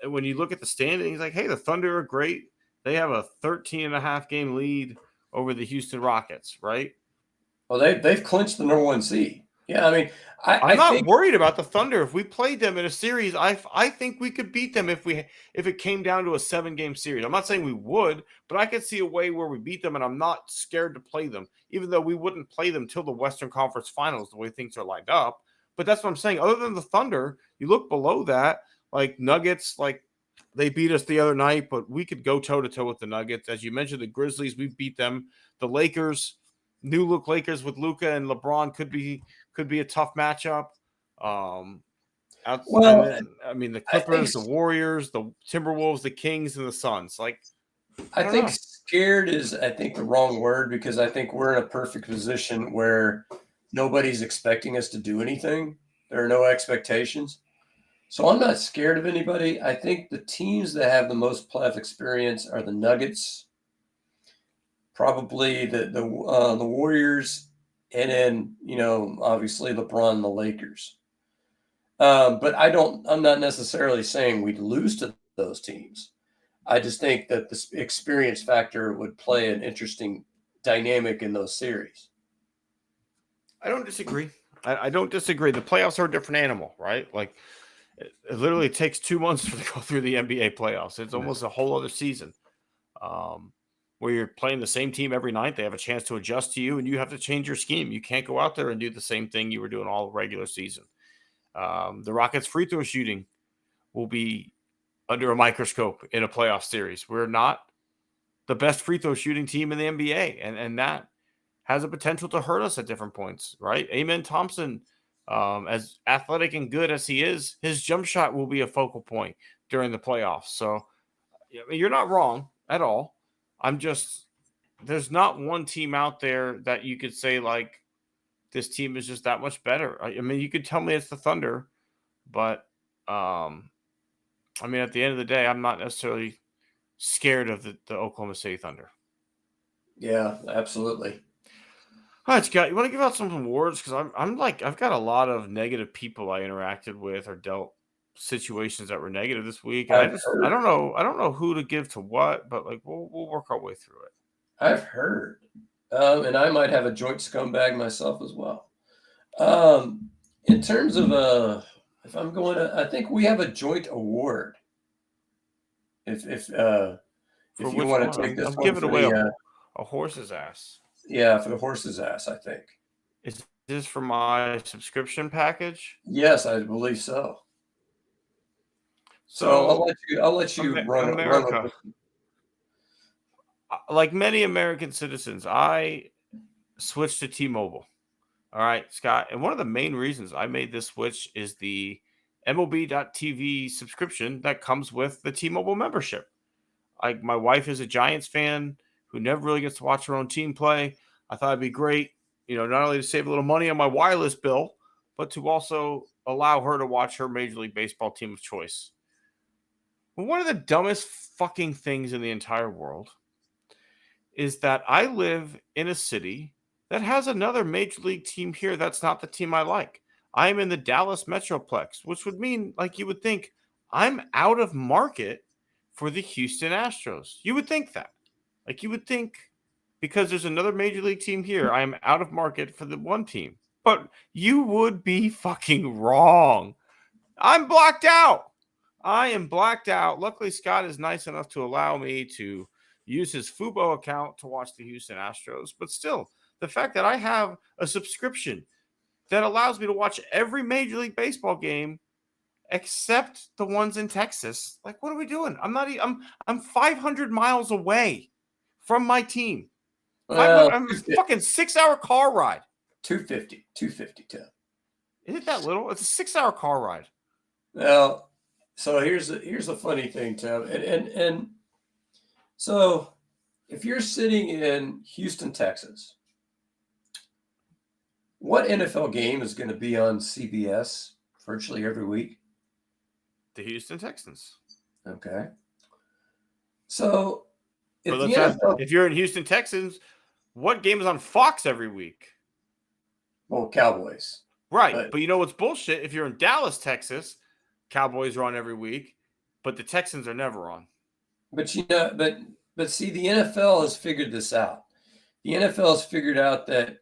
S1: when you look at the standings, like, hey, the Thunder are great. They have a 13.5 game lead over the Houston Rockets, right?
S3: Well, they've clinched the number 1 seed. Yeah, I mean,
S1: I'm
S3: I
S1: not
S3: think
S1: worried about the Thunder. If we played them in a series, I think we could beat them if it came down to a 7-game series. I'm not saying we would, but I could see a way where we beat them, and I'm not scared to play them, even though we wouldn't play them till the Western Conference Finals the way things are lined up. But that's what I'm saying. Other than the Thunder, you look below that, like Nuggets, like they beat us the other night, but we could go toe to toe with the Nuggets. As you mentioned, the Grizzlies, we beat them. The Lakers, new look Lakers with Luka and LeBron could be a tough matchup. And
S3: well,
S1: then I mean the
S3: I think
S1: Clippers, the Warriors, the Timberwolves, the Kings, and the Suns. Like I
S3: I
S1: don't
S3: think
S1: know.
S3: scared is I think the wrong word, because I think we're in a perfect position where nobody's expecting us to do anything. There are no expectations. So I'm not scared of anybody. I think the teams that have the most playoff experience are the Nuggets, probably the Warriors, and then obviously LeBron and the Lakers. But I'm not necessarily saying we'd lose to those teams. I just think that the experience factor would play an interesting dynamic in those series.
S1: I don't disagree. I don't disagree. The playoffs are a different animal, right? Like it literally takes 2 months to go through the NBA playoffs. It's almost a whole other season. Where you're playing the same team every night. They have a chance to adjust to you, and you have to change your scheme. You can't go out there and do the same thing you were doing all regular season. The Rockets' free throw shooting will be under a microscope in a playoff series. We're not the best free throw shooting team in the NBA, and that has a potential to hurt us at different points, right? Amen Thompson, as athletic and good as he is, his jump shot will be a focal point during the playoffs. So you're not wrong at all. There's not one team out there that you could say like this team is just that much better. I mean, you could tell me it's the Thunder, but I mean, at the end of the day, I'm not necessarily scared of the Oklahoma City Thunder.
S3: Yeah, absolutely.
S1: All right, Scott, you want to give out some awards? Because I'm like, I've got a lot of negative people I interacted with or dealt situations that were negative this week. And
S3: I've heard.
S1: I don't know who to give to what, but like, we'll work our way through it.
S3: I've heard. And I might have a joint scumbag myself as well. In terms of if I'm going to, I think we have a joint award. If
S1: For
S3: you
S1: which
S3: want to
S1: one?
S3: take this
S1: I'm
S3: one
S1: giving
S3: for
S1: away
S3: the
S1: a horse's ass.
S3: for the horse's ass, I think.
S1: Is this for my subscription package?
S3: Yes, I believe so. So
S1: So
S3: I'll let you run with
S1: America,
S3: this.
S1: like many American citizens, I switched to T-Mobile. All right, Scott. And one of the main reasons I made this switch is the MLB.TV subscription that comes with the T-Mobile membership. My wife is a Giants fan who never really gets to watch her own team play. I thought it'd be great, not only to save a little money on my wireless bill, but to also allow her to watch her Major League Baseball team of choice. But one of the dumbest fucking things in the entire world is that I live in a city that has another major league team here that's not the team I like. I am in the Dallas Metroplex, which would mean, like you would think, I'm out of market for the Houston Astros. You would think that. Like you would think because there's another major league team here, I am out of market for the one team. But you would be fucking wrong. I'm blacked out. I am blacked out. Luckily, Scott is nice enough to allow me to use his Fubo account to watch the Houston Astros. But still, the fact that I have a subscription that allows me to watch every Major League Baseball game except the ones in Texas. Like, what are we doing? I'm 500 miles away from my team.
S3: Well,
S1: I'm a fucking 6-hour car ride.
S3: 250, Tim.
S1: Is it that little? It's a 6-hour car ride.
S3: Well, so here's the funny thing, Tim, and So if you're sitting in Houston, Texas, what NFL game is going to be on CBS virtually every week?
S1: The Houston Texans.
S3: Okay. So if
S1: But
S3: the
S1: let's ask,
S3: NFL,
S1: if you're in Houston Texans, what game is on Fox every week?
S3: well, Cowboys.
S1: Right. But you know what's bullshit? If you're in Dallas, Texas, Cowboys are on every week, but the Texans are never on.
S3: But but see, the NFL has figured this out. The NFL has figured out that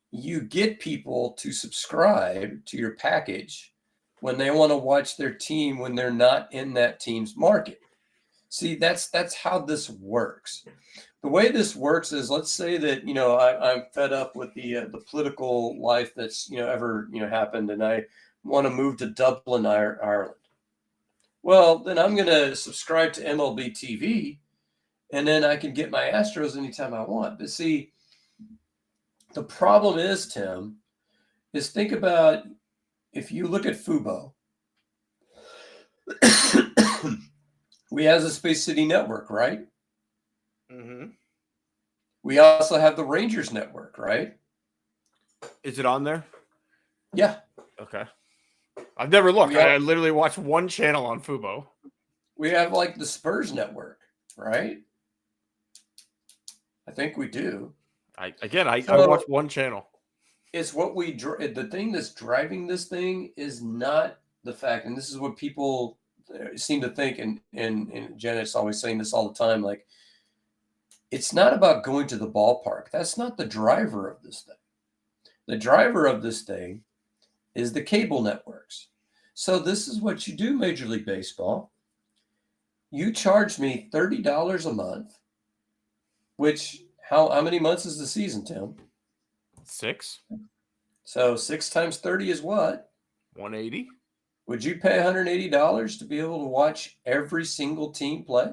S3: you get people to subscribe to your package when they want to watch their team when they're not in that team's market. See, that's how this works. The way this works is, let's say that I'm fed up with the political life that's ever happened, and I want to move to Dublin, Ireland. Well, then I'm going to subscribe to MLB TV, and then I can get my Astros anytime I want. But see, the problem is, Tim, is think about if you look at Fubo. We have the Space City Network, right?
S1: Mm-hmm.
S3: We also have the Rangers Network, right?
S1: Is it on there?
S3: Yeah.
S1: Okay. I've never looked. I literally watch one channel on Fubo.
S3: We have like the Spurs Network, right? I think we do.
S1: I watch one channel.
S3: It's what the thing that's driving this thing is not the fact, and this is what people seem to think, and Janet's always saying this all the time, like, it's not about going to the ballpark. That's not the driver of this thing. The driver of this thing is the cable networks. So this is what you do, Major League Baseball. You charge me $30 a month, which how many months is the season, Tim?
S1: 6.
S3: So 6 times 30 is what?
S1: 180.
S3: Would you pay $180 to be able to watch every single team play?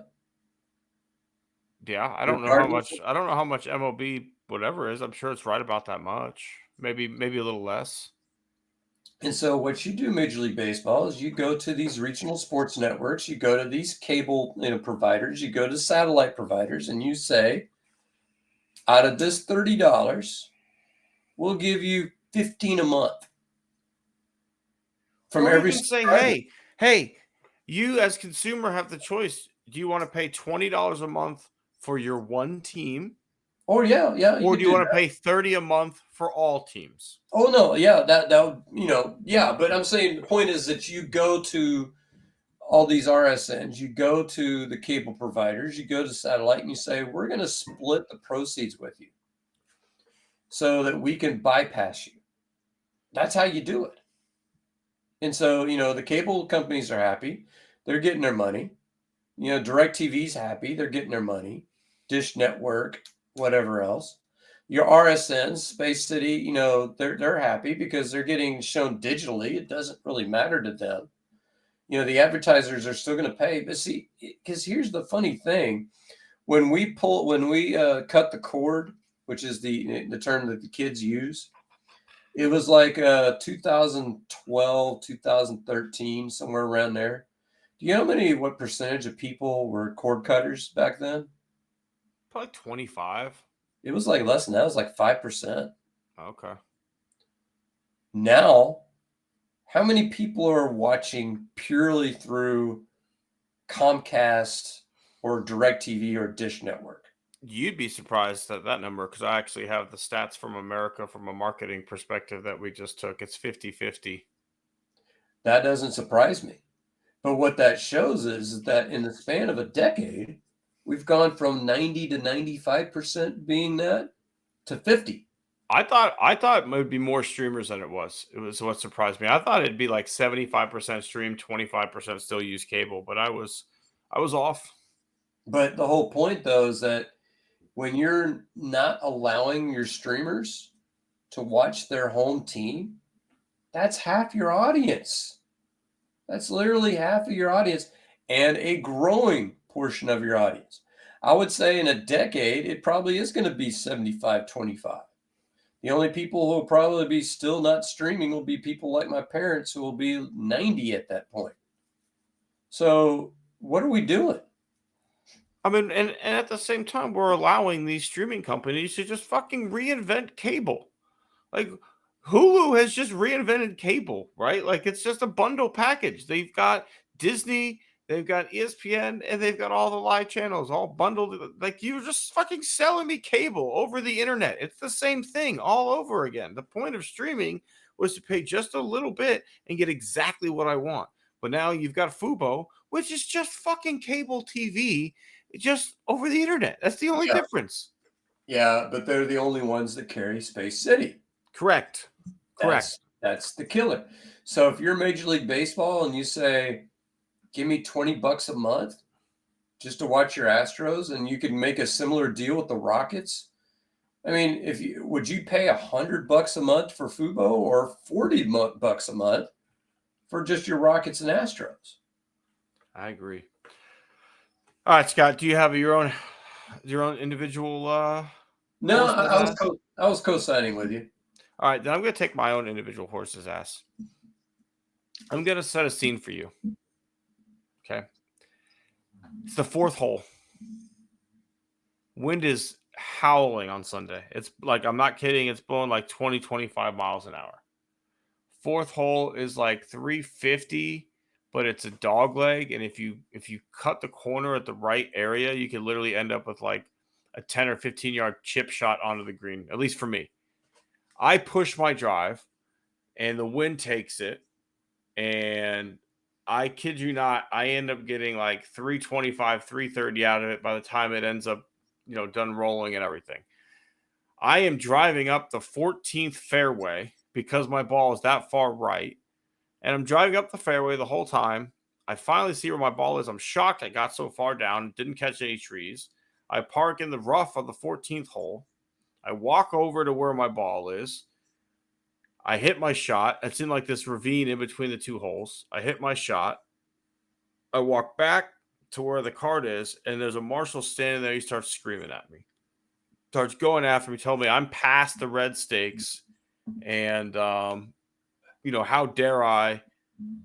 S1: Yeah, I don't know how much. I don't know how much MLB whatever is. I'm sure it's right about that much. Maybe a little less.
S3: And so what you do, Major League Baseball, is you go to these regional sports networks, you go to these cable providers, you go to satellite providers, and you say, out of this $30, we'll give you $15 a month.
S1: From every saying, hey, you as consumer have the choice. Do you want to pay $20 a month for your one team?
S3: Or yeah.
S1: Or do you want to pay $30 a month for all teams?
S3: Oh no, yeah, that yeah. But I'm saying the point is that you go to all these RSNs, you go to the cable providers, you go to satellite, and you say, we're going to split the proceeds with you so that we can bypass you. That's how you do it. And so, the cable companies are happy. They're getting their money. DirecTV's happy. They're getting their money. Dish Network, whatever else. Your RSNs, Space City, they're happy because they're getting shown digitally. It doesn't really matter to them. The advertisers are still going to pay. But see, because here's the funny thing. When we cut the cord, which is the term that the kids use, it was like 2012, 2013, somewhere around there. Do you know what percentage of people were cord cutters back then?
S1: Probably 25.
S3: It was like less than that. It was like 5%.
S1: Okay.
S3: Now, how many people are watching purely through Comcast or DirecTV or Dish Network?
S1: You'd be surprised at that number because I actually have the stats from America from a marketing perspective that we just took. It's 50-50.
S3: That doesn't surprise me. But what that shows is that in the span of a decade, we've gone from 90 to 95% being that to 50.
S1: I thought it would be more streamers than it was. It was what surprised me. I thought it'd be like 75% stream, 25% still use cable, but I was off.
S3: But the whole point, though, is that when you're not allowing your streamers to watch their home team, that's half your audience. That's literally half of your audience and a growing portion of your audience. I would say in a decade, it probably is going to be 75-25. The only people who will probably be still not streaming will be people like my parents who will be 90 at that point. So what are we doing?
S1: I mean, and at the same time, we're allowing these streaming companies to just fucking reinvent cable. Like Hulu has just reinvented cable, right? Like it's just a bundle package. They've got Disney, they've got ESPN, and they've got all the live channels all bundled. Like you're just fucking selling me cable over the internet. It's the same thing all over again. The point of streaming was to pay just a little bit and get exactly what I want. But now you've got Fubo, which is just fucking cable TV, just over the internet. That's the only
S3: Yeah.
S1: difference.
S3: Yeah, but they're the only ones that carry Space City.
S1: Correct. Correct.
S3: That's the killer. So if you're Major League Baseball and you say, give me $20 a month just to watch your Astros, and you can make a similar deal with the Rockets. I mean, would you pay $100 a month for Fubo or $40 a month for just your Rockets and Astros?
S1: I agree. All right, Scott, do you have your own individual
S3: No,
S1: horse's ass?
S3: I was co-signing with you.
S1: All right, then I'm going to take my own individual horse's ass. I'm going to set a scene for you. Okay. It's the 4th hole. Wind is howling on Sunday. It's like, I'm not kidding, it's blowing like 20, 25 miles an hour. 4th hole is like 350, but it's a dog leg, and if you cut the corner at the right area, you can literally end up with like a 10 or 15 yard chip shot onto the green, at least for me. I push my drive, and the wind takes it, and I kid you not, I end up getting like 325, 330 out of it by the time it ends up, done rolling and everything. I am driving up the 14th fairway because my ball is that far right, and I'm driving up the fairway the whole time. I finally see where my ball is. I'm shocked I got so far down, didn't catch any trees. I park in the rough of the 14th hole. I walk over to where my ball is. I hit my shot. It's in like this ravine in between the two holes. I hit my shot. I walk back to where the cart is, and there's a marshal standing there. He starts screaming at me. Starts going after me, telling me I'm past the red stakes, and how dare I?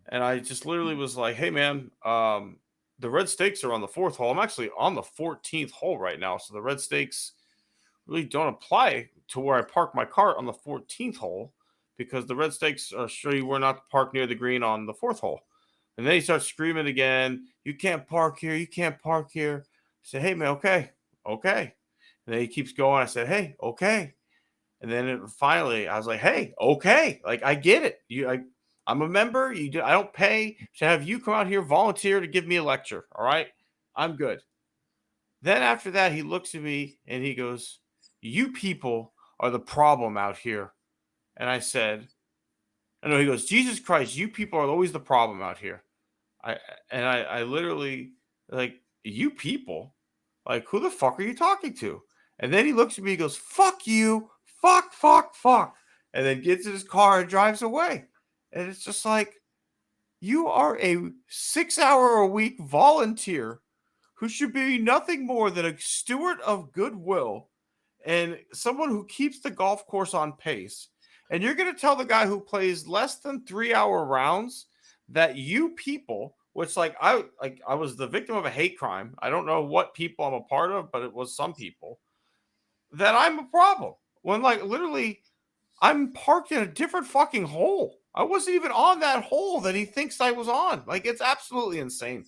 S1: And I just literally was like, hey man, the red stakes are on the 4th hole. I'm actually on the 14th hole right now, so the red stakes really don't apply to where I park my cart on the 14th hole, because the red stakes show you where not to park near the green on the 4th hole. And then he starts screaming again, you can't park here, you can't park here. I said, hey man, okay. And then he keeps going. I said, hey, okay. And then finally I was like, hey, okay. Like, I get it. I'm a member. I don't pay to have you come out here volunteer to give me a lecture. All right. I'm good. Then after that, he looks at me and he goes, you people are the problem out here. And I said, I know. He goes, Jesus Christ, you people are always the problem out here. I literally, like, you people, like, who the fuck are you talking to? And then he looks at me, he goes, fuck you, fuck, and then gets in his car and drives away. And it's just like, you are a 6-hour-a-week volunteer who should be nothing more than a steward of goodwill and someone who keeps the golf course on pace. And you're going to tell the guy who plays less than 3-hour rounds that you people, which I was the victim of a hate crime. I don't know what people I'm a part of, but it was some people, that I'm a problem. When literally I'm parked in a different fucking hole. I wasn't even on that hole that he thinks I was on. Like, it's absolutely insane.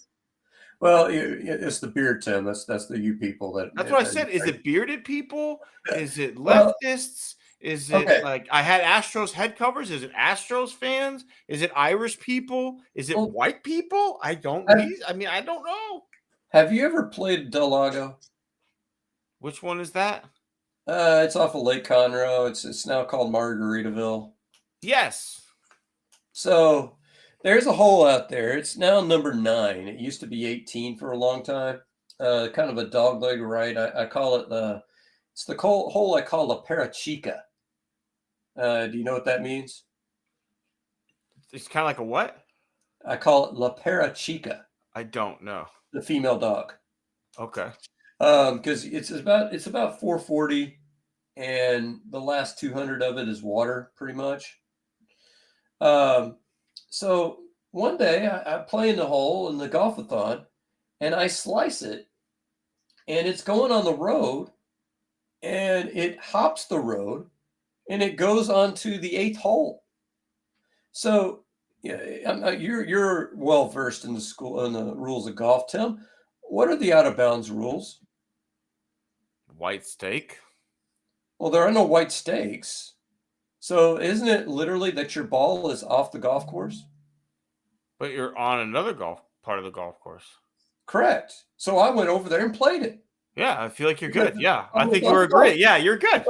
S3: Well, it's the beard, Tim. That's the you people
S1: That's what I said. Is it bearded people? Is it
S3: Well,
S1: leftists? Is it
S3: okay.
S1: like I had Astros head covers? Is it Astros fans? Is it Irish people? Is it
S3: Well,
S1: white people? I don't know.
S3: Have you ever played Del Lago?
S1: Which one is that?
S3: It's off of Lake Conroe. It's now called Margaritaville.
S1: Yes.
S3: So there's a hole out there. It's now number 9. It used to be 18 for a long time. Kind of a dogleg right. I call it it's the hole I call La Parachica. Do you know what that means?
S1: It's kind of like a what?
S3: I call it La Parachica.
S1: I don't know.
S3: The female dog.
S1: Okay.
S3: Because it's about 440, and the last 200 of it is water, pretty much. So one day I play in the hole in the golf-a-thon, and I slice it and it's going on the road, and it hops the road, and it goes on to the 8th hole. So, yeah, you're well versed in the rules of golf, Tim. What are the out of bounds rules?
S1: White steak.
S3: Well, there are no white stakes. So, isn't it literally that your ball is off the golf course?
S1: But you're on another part of the golf course.
S3: Correct. So I went over there and played it.
S1: Yeah, I feel like you're good.
S3: Because
S1: Yeah,
S3: I
S1: I
S3: was
S1: think
S3: on
S1: we're
S3: the golf.
S1: great. Yeah, you're good.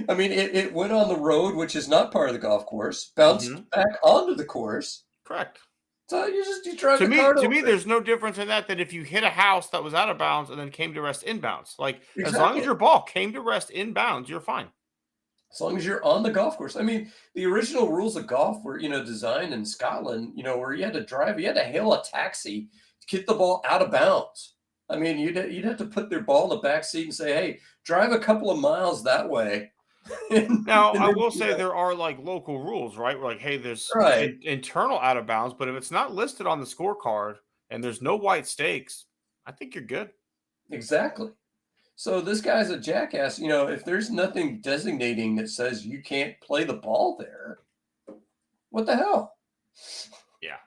S3: I mean, it went on the road, which is not part of the golf course, bounced back onto the course.
S1: Correct.
S3: So you drive
S1: To
S3: the
S1: me,
S3: cart over it.
S1: there's no difference in that than if you hit a house that was out of bounds and then came to rest inbounds. Like as long as
S3: Exactly.
S1: your ball came to rest inbounds, you're fine.
S3: As long as you're on the golf course. I mean, the original rules of golf were, designed in Scotland, where you had to hail a taxi to get the ball out of bounds. I mean, you'd have to put their ball in the back seat and say, "Hey, drive a couple of miles that way."
S1: Now,
S3: And
S1: I
S3: then,
S1: will say there are like local rules, right? Where like, hey, there's
S3: right,
S1: internal out of bounds, but if it's not listed on the scorecard and there's no white stakes, I think you're good.
S3: exactly. So this guy's a jackass. If there's nothing designating that says you can't play the ball there, what the hell?
S1: Yeah,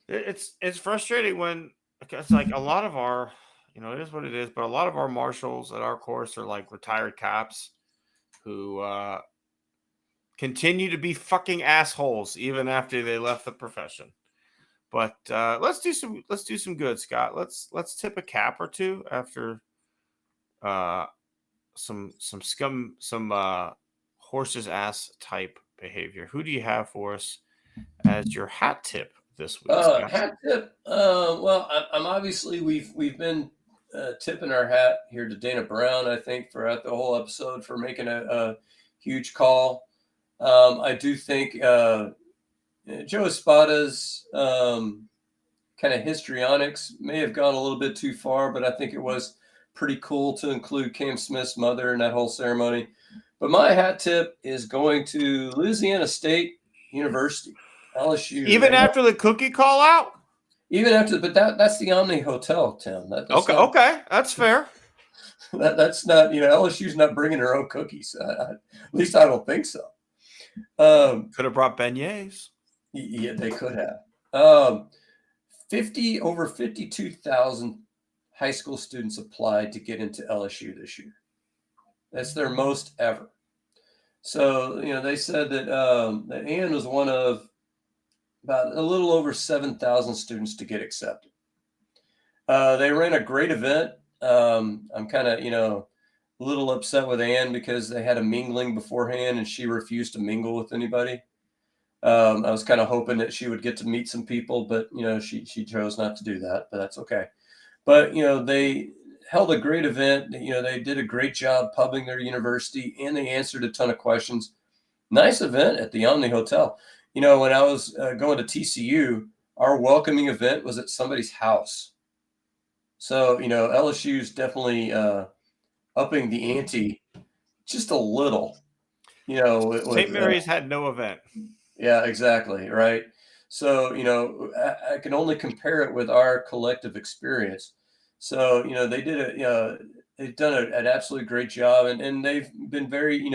S1: it's frustrating when it's like a lot of our, it is what it is, but a lot of our marshals at our course are like retired cops who continue to be fucking assholes even after they left the profession. But let's do some good, Scott. Let's tip a cap or two after some horse's ass type behavior. Who do you have for us as your hat tip this week, Scott?
S3: Hat tip. Well, I'm obviously we've been tipping our hat here to Dana Brown. I think throughout the whole episode for making a huge call. I do think Joe Espada's kind of histrionics may have gone a little bit too far, but I think it was pretty cool to include Cam Smith's mother in that whole ceremony. But my hat tip is going to Louisiana State University, LSU.
S1: Even after the cookie call out?
S3: Even after, but that's the Omni Hotel, Tim.
S1: Okay, that's fair.
S3: That's not, LSU's not bringing their own cookies. At least I don't think so.
S1: Could have brought beignets.
S3: Yeah, they could have. Over 52,000 high school students applied to get into LSU this year. That's their most ever. So, they said that Ann was one of about a little over 7,000 students to get accepted. They ran a great event. I'm kind of, a little upset with Ann because they had a mingling beforehand and she refused to mingle with anybody. I was kind of hoping that she would get to meet some people, but, she chose not to do that, but that's okay. But, they held a great event. They did a great job pubbing their university and they answered a ton of questions. Nice event at the Omni Hotel. When I was going to TCU, our welcoming event was at somebody's house. So, LSU's definitely upping the ante just a little.
S1: St. Mary's had no event.
S3: Yeah, exactly. Right. So, I can only compare it with our collective experience. So, they've done an absolutely great job and they've been very,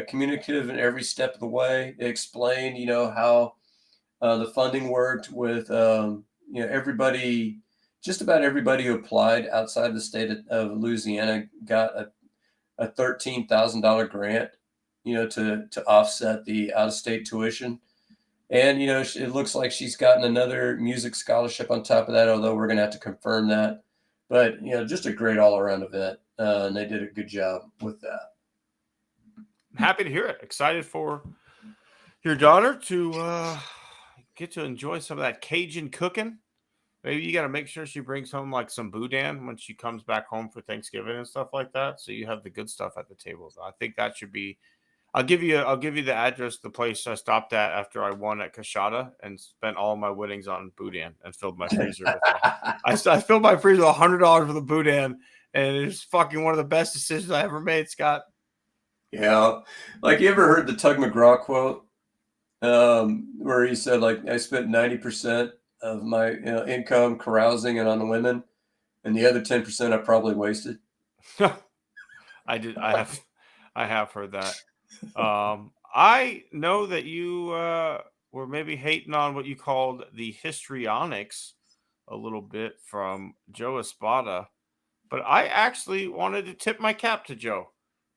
S3: communicative in every step of the way. They explained, how the funding worked with, everybody, just about everybody who applied outside the state of Louisiana got a $13,000 grant, to offset the out-of-state tuition. And, it looks like she's gotten another music scholarship on top of that, although we're going to have to confirm that. But, just a great all-around event. And they did a good job with that.
S1: Happy to hear it. Excited for your daughter to get to enjoy some of that Cajun cooking. Maybe you got to make sure she brings home like some boudin when she comes back home for Thanksgiving and stuff like that. So you have the good stuff at the table. I think that should be. I'll give you the address, the place I stopped at after I won at Kashada and spent all my winnings on boudin and filled my freezer with I filled my freezer with $100 for the boudin, and it's fucking one of the best decisions I ever made, Scott.
S3: Yeah. Like, you ever heard the Tug McGraw quote where he said, like, I spent 90% of my income carousing and on the women? and the other 10% I probably wasted.
S1: I have heard that. I know that you were maybe hating on what you called the histrionics a little bit from Joe Espada, but I actually wanted to tip my cap to Joe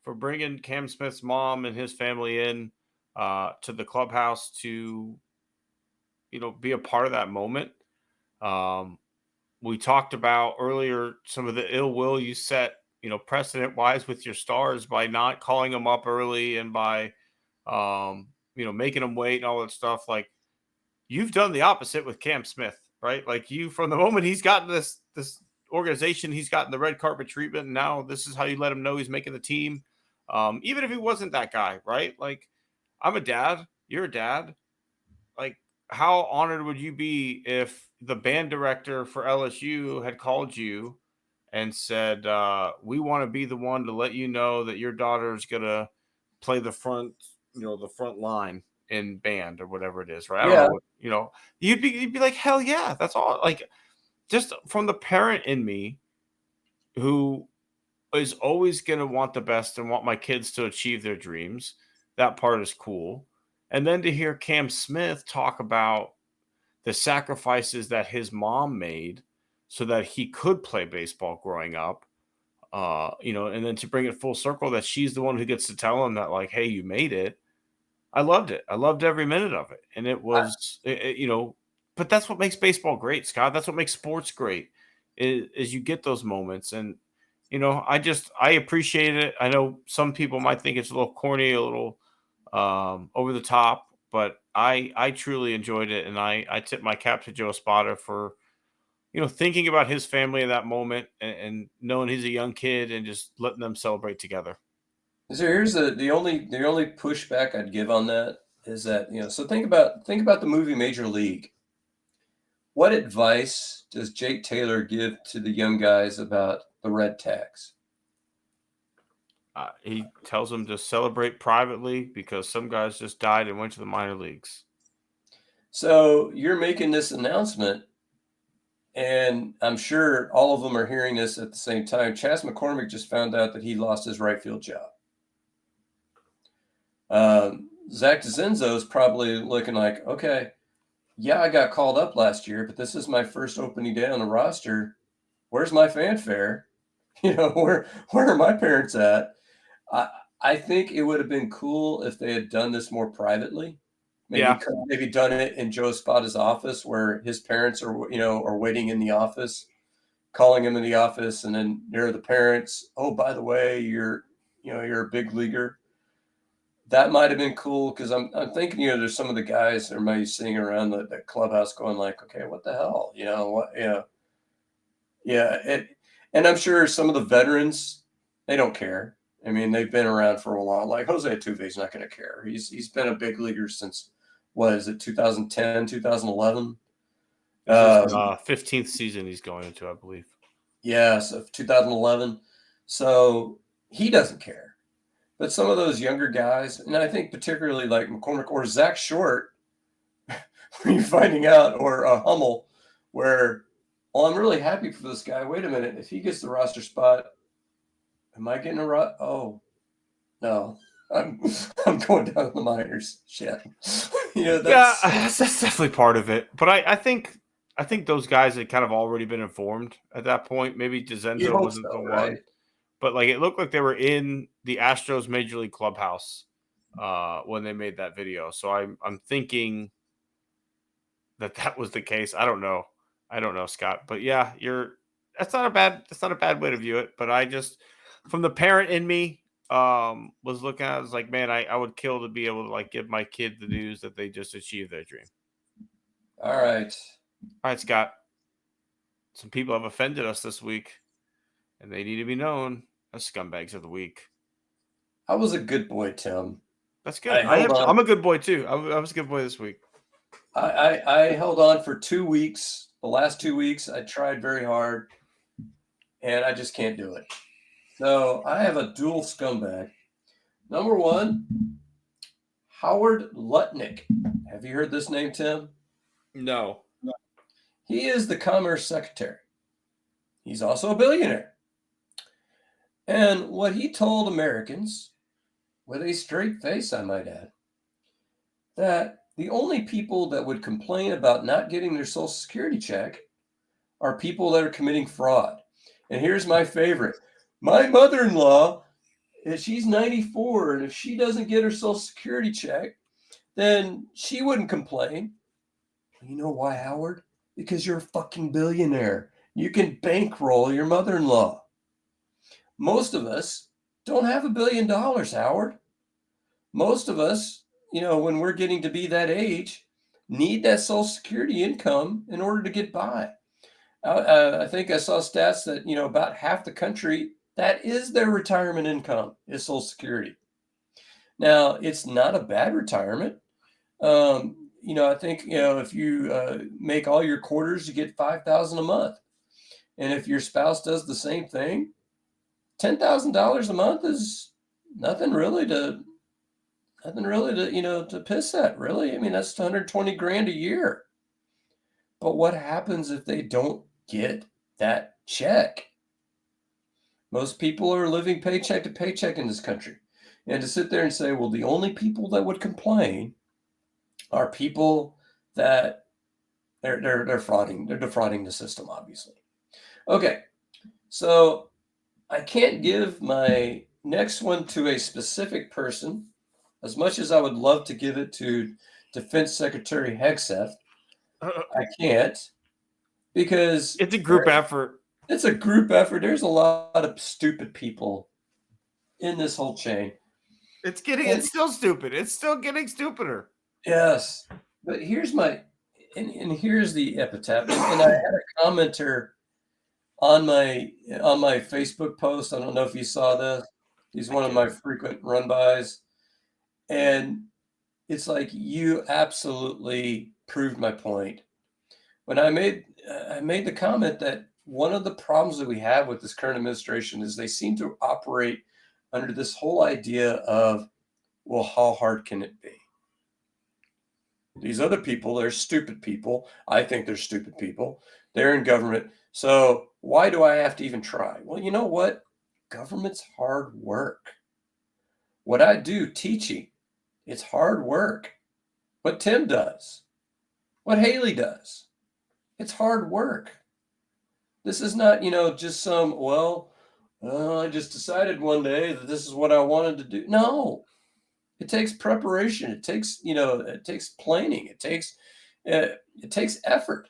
S1: for bringing Cam Smith's mom and his family in to the clubhouse to be a part of that moment. Um, we talked about earlier some of the ill will you set, precedent wise with your stars by not calling them up early and by, making them wait and all that stuff. Like you've done the opposite with Cam Smith, right? Like from the moment he's gotten this organization, he's gotten the red carpet treatment. And now this is how you let him know he's making the team. Even if he wasn't that guy, right? Like I'm a dad, you're a dad. Like how honored would you be if the band director for LSU had called you and said, we want to be the one to let you know that your daughter is going to play the front line in band or whatever it is, right? I don't
S3: Yeah.
S1: know you'd be like, hell yeah, that's all. Like just from the parent in me who is always going to want the best and want my kids to achieve their dreams. That part is cool. And then to hear Cam Smith talk about the sacrifices that his mom made so that he could play baseball growing up, and then to bring it full circle that she's the one who gets to tell him that, like, hey, you made it. I loved it. I loved every minute of it. And it was, but that's what makes baseball great, Scott. That's what makes sports great is you get those moments. And, I appreciate it. I know some people might think it's a little corny, a little over the top, but I truly enjoyed it. And I tip my cap to Joe Espada for, thinking about his family in that moment and knowing he's a young kid and just letting them celebrate together.
S3: So here's the only pushback I'd give on that is that, so think about the movie Major League. What advice does Jake Taylor give to the young guys about the red tags?
S1: He tells them to celebrate privately because some guys just died and went to the minor leagues.
S3: So you're making this announcement, and I'm sure all of them are hearing this at the same time. Chas McCormick just found out that he lost his right field job. Zach DeCenzo is probably looking like, okay, yeah, I got called up last year, but this is my first opening day on the roster. Where's my fanfare? Where are my parents at? I think it would have been cool if they had done this more privately. Maybe done it in Joe Espada's office where his parents are waiting in the office, calling him in the office, and then there are the parents. Oh, by the way, you're a big leaguer. That might have been cool because I'm thinking, there's some of the guys that are maybe sitting around the clubhouse going like, okay, what the hell? And I'm sure some of the veterans, they don't care. I mean, they've been around for a while. Like Jose Altuve's not going to care. He's been a big leaguer since, what is it, 2010, 2011?
S1: 15th season he's going into, I believe.
S3: Yeah, so 2011. So he doesn't care. But some of those younger guys, and I think particularly like McCormick or Zach Short, where you're finding out, or Hummel, where, well, I'm really happy for this guy. Wait a minute. If he gets the roster spot, am I getting a rut? Oh, no. I'm going down to the minors. Shit.
S1: That's definitely part of it. But I think those guys had kind of already been informed at that point. Maybe DeCenzo wasn't the one. But like it looked like they were in the Astros Major League clubhouse when they made that video. So I'm thinking that was the case. I don't know, Scott. But yeah, that's not a bad way to view it. But I just, from the parent in me, was looking at it, I was like, man, I would kill to be able to like give my kid the news that they just achieved their dream.
S3: All right,
S1: Scott. Some people have offended us this week, and they need to be known as scumbags of the week.
S3: I was a good boy, Tim.
S1: That's good. I'm a good boy too. I was a good boy this week.
S3: I held on for 2 weeks. The last 2 weeks, I tried very hard, and I just can't do it. So I have a dual scumbag. Number one, Howard Lutnick. Have you heard this name, Tim?
S1: No.
S3: He is the Commerce Secretary. He's also a billionaire. And what he told Americans, with a straight face, I might add, that the only people that would complain about not getting their Social Security check are people that are committing fraud. And here's my favorite. My mother-in-law, she's 94, and if she doesn't get her Social Security check, then she wouldn't complain. You know why, Howard? Because you're a fucking billionaire. You can bankroll your mother-in-law. Most of us don't have $1 billion, Howard. Most of us, when we're getting to be that age, need that Social Security income in order to get by. I think I saw stats that, about half the country, that is their retirement income, is Social Security. Now, it's not a bad retirement. I think, if you make all your quarters, you get $5,000 a month. And if your spouse does the same thing, $10,000 a month is nothing really to piss at, really. I mean, that's 120 grand a year. But what happens if they don't get that check? Most people are living paycheck to paycheck in this country. And to sit there and say, well, the only people that would complain are people that they're defrauding the system, obviously. Okay, so I can't give my next one to a specific person, as much as I would love to give it to Defense Secretary Hegseth. I can't, because
S1: it's a group effort.
S3: It's a group effort. There's a lot of stupid people in this whole chain.
S1: It's still stupid. It's still getting stupider.
S3: Yes, but here's here's the epitaph. And I had a commenter on my Facebook post. I don't know if you saw this. He's one of my frequent run-bys. And it's like, you absolutely proved my point. When I made the comment that one of the problems that we have with this current administration is they seem to operate under this whole idea of, well, how hard can it be? These other people, they're stupid people. I think they're stupid people. They're in government. So why do I have to even try? Well, you know what? Government's hard work. What I do teaching, it's hard work. What Tim does, what Haley does, it's hard work. This is not, just some, I just decided one day that this is what I wanted to do. No, it takes preparation. It takes, it takes planning. It takes effort.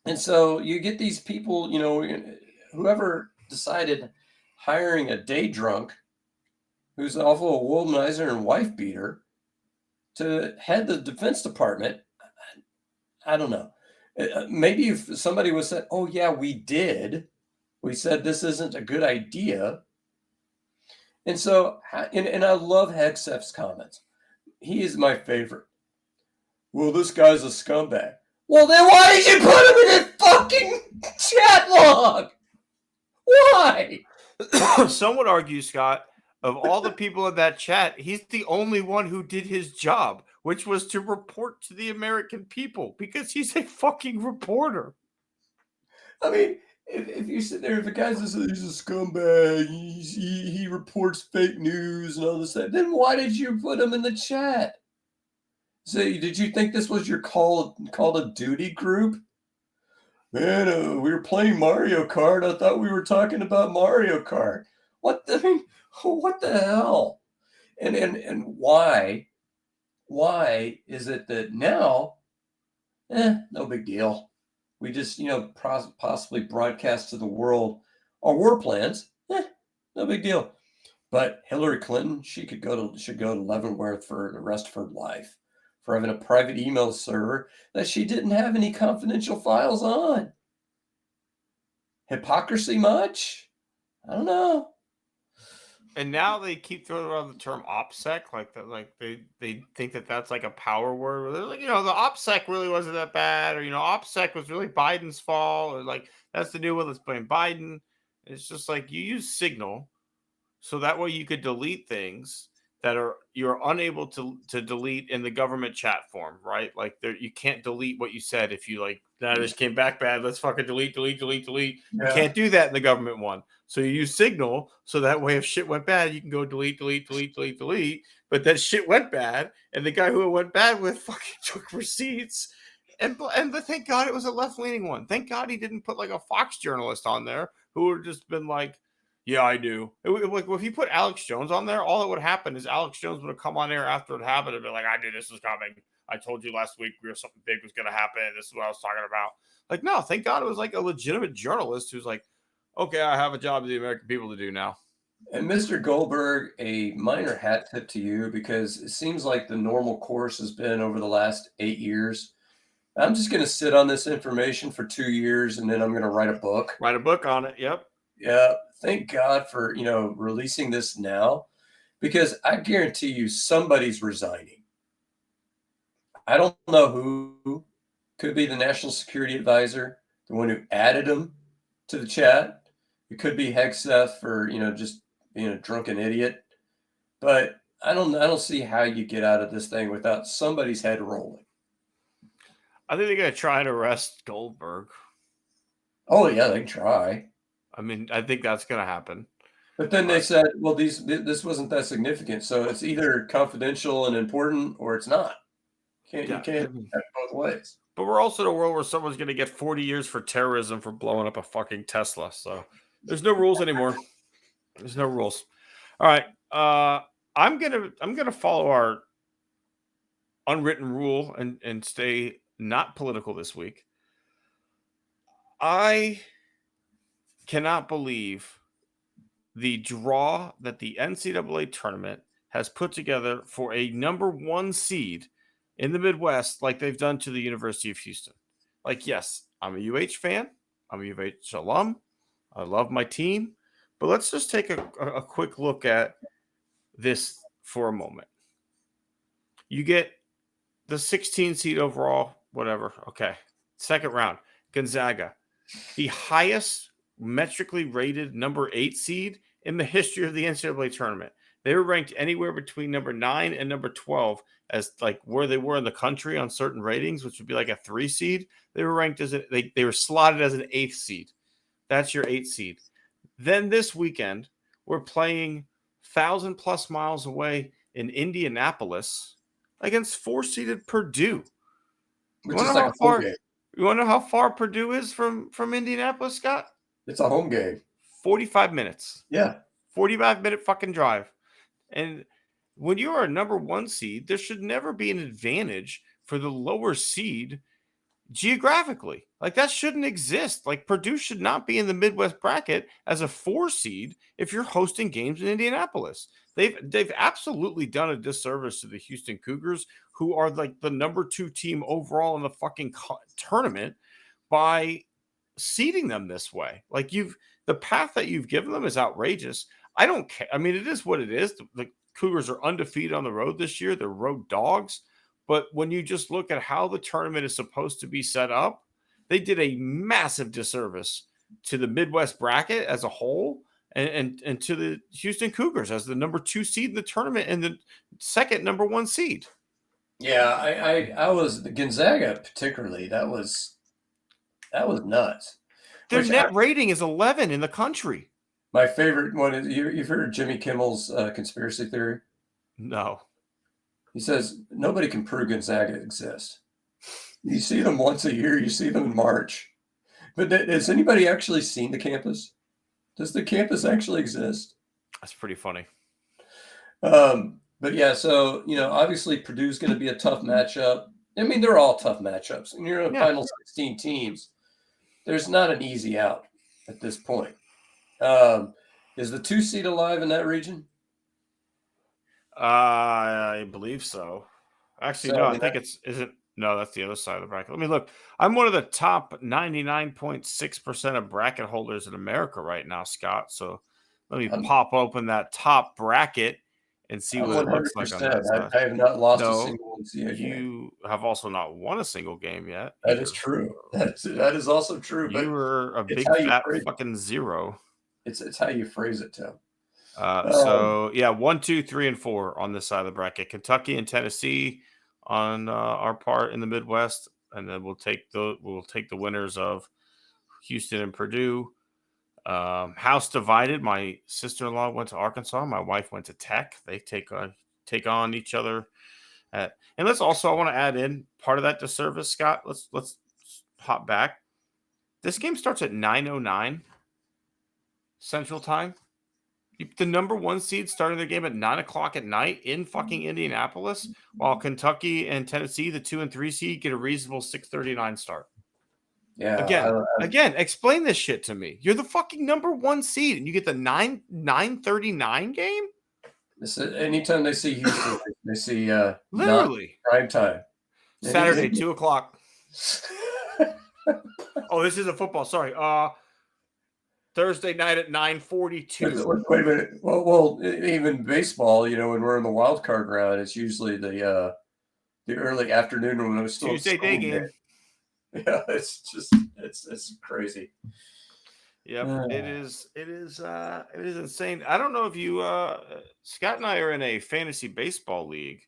S3: And so you get these people, whoever decided hiring a day drunk who's also a womanizer and wife beater to head the Defense Department. I don't know. Maybe if somebody was said, oh yeah, we said this isn't a good idea. And so, and I love Hegseth's comments. He is my favorite. Well, this guy's a scumbag. Well, then why did you put him in a fucking chat log? Why?
S1: Some would argue, Scott, of all the people in that chat, he's the only one who did his job, which was to report to the American people, because he's a fucking reporter.
S3: I mean, if you sit there, if a guy says he's a scumbag, he reports fake news and all this stuff, then why did you put him in the chat? So did you think this was your Call of Duty group? Man, we were playing Mario Kart. I thought we were talking about Mario Kart. What the hell? And why is it that now, no big deal. We just, possibly broadcast to the world our war plans. No big deal. But Hillary Clinton, should go to Leavenworth for the rest of her life for having a private email server that she didn't have any confidential files on. Hypocrisy much? I don't know.
S1: And now they keep throwing around the term OPSEC, they think that that's like a power word. They're like, the OPSEC really wasn't that bad, or OPSEC was really Biden's fault, or like that's the new one. Let's blame Biden. It's just like you use Signal, so that way you could delete things that you're unable to delete in the government chat form, right? Like you can't delete what you said if you like that just came back bad. Let's fucking delete. You can't do that in the government one. So you use Signal so that way if shit went bad, you can go delete. But that shit went bad, and the guy who it went bad with fucking took receipts. And thank God it was a left leaning one. Thank God he didn't put like a Fox journalist on there who would have just been like, yeah, I do. Like if you put Alex Jones on there, all that would happen is Alex Jones would have come on air after it happened and be like, I knew this was coming. I told you last week something big was going to happen. This is what I was talking about. Like, no, thank God it was like a legitimate journalist who's like, okay, I have a job to the American people to do now.
S3: And Mr. Goldberg, a minor hat tip to you, because it seems like the normal course has been over the last 8 years. I'm just going to sit on this information for 2 years, and then I'm going to write a book.
S1: Write a book on it. Yep.
S3: Yeah. Thank God for, releasing this now, because I guarantee you somebody's resigning. I don't know who. Could be the national security advisor, the one who added him to the chat. It could be Hegseth for, just being a drunken idiot. But I don't see how you get out of this thing without somebody's head rolling.
S1: I think they're going to try and arrest Goldberg.
S3: Oh, yeah, they can try.
S1: I mean, I think that's going to happen.
S3: But then they said, well, this wasn't that significant. So it's either confidential and important or it's not. You can't have it both ways.
S1: But we're also in a world where someone's going to get 40 years for terrorism for blowing up a fucking Tesla. So there's no rules anymore. There's no rules. All right. I'm gonna follow our unwritten rule and stay not political this week. I cannot believe the draw that the NCAA tournament has put together for a number 1 seed in the Midwest, like they've done to the University of Houston. Like, yes, I'm a UH fan. I'm a UH alum. I love my team. But let's just take a quick look at this for a moment. You get the 16 seed overall, whatever. Okay. Second round, Gonzaga, the highest metrically rated number 8 seed in the history of the NCAA tournament. They were ranked anywhere between number 9 and number 12 as like where they were in the country on certain ratings, which would be like a 3 seed. They were ranked as they were slotted as an 8th seed. That's your 8th seed. Then this weekend, we're playing 1,000+ miles away in Indianapolis against 4-seeded Purdue.
S3: Which is like a home game.
S1: You want to know how far Purdue is from Indianapolis, Scott?
S3: It's a home game.
S1: 45 minutes.
S3: Yeah.
S1: 45-minute fucking drive. And when you are a number 1 seed, there should never be an advantage for the lower seed geographically. Like, that shouldn't exist. Like, Purdue should not be in the Midwest bracket as a 4 seed if you're hosting games in Indianapolis. They've absolutely done a disservice to the Houston Cougars, who are like the number 2 team overall in the fucking tournament, by seeding them this way. Like, the path that you've given them is outrageous. I don't care. I mean, it is what it is. The Cougars are undefeated on the road this year. They're road dogs. But when you just look at how the tournament is supposed to be set up, they did a massive disservice to the Midwest bracket as a whole and to the Houston Cougars as the number 2 seed in the tournament and the second number 1 seed.
S3: Yeah, I was the Gonzaga particularly. That was nuts.
S1: Their net rating is 11 in the country.
S3: My favorite one is you've heard of Jimmy Kimmel's conspiracy theory?
S1: No.
S3: He says nobody can prove Gonzaga exists. You see them once a year. You see them in March. But has anybody actually seen the campus? Does the campus actually exist?
S1: That's pretty funny.
S3: But yeah, so, obviously Purdue's going to be a tough matchup. I mean, they're all tough matchups. And you're in the final 16 teams. There's not an easy out at this point. Is the 2 seed alive in that region?
S1: I believe so. Actually, no, I think no, that's the other side of the bracket. Let me look. I'm one of the top 99.6% of bracket holders in America right now, Scott. So let me pop open that top bracket and see what it looks like on that side.
S3: I have not lost a single NCAA game.
S1: You have also not won a single game yet.
S3: That is true. That is also true.
S1: You were a big fat fucking zero.
S3: It's how you phrase it, Tim.
S1: So yeah, 1, 2, 3, and 4 on this side of the bracket. Kentucky and Tennessee on our part in the Midwest, and then we'll take the winners of Houston and Purdue. House divided. My sister-in-law went to Arkansas. My wife went to Tech. They take on each other. And let's also, I want to add in part of that disservice, Scott. Let's hop back. This game starts at 9:09 Central Time. The number 1 seed starting their game at 9:00 at night in fucking Indianapolis, while Kentucky and Tennessee, the 2 and 3 seed, get a reasonable 6:39 start.
S3: Yeah.
S1: Again, explain this shit to me. You're the fucking number 1 seed, and you get the 9:39 game.
S3: Anytime they see Houston, they see
S1: literally
S3: prime time.
S1: Saturday 2:00. Oh, this is a football. Sorry. Thursday night at 9:42.
S3: Wait a minute. Well, even baseball, when we're in the wild card round, it's usually the early afternoon when it was still
S1: Tuesday day game.
S3: Yeah, it's crazy.
S1: Yep, it is insane. I don't know if you Scott and I are in a fantasy baseball league,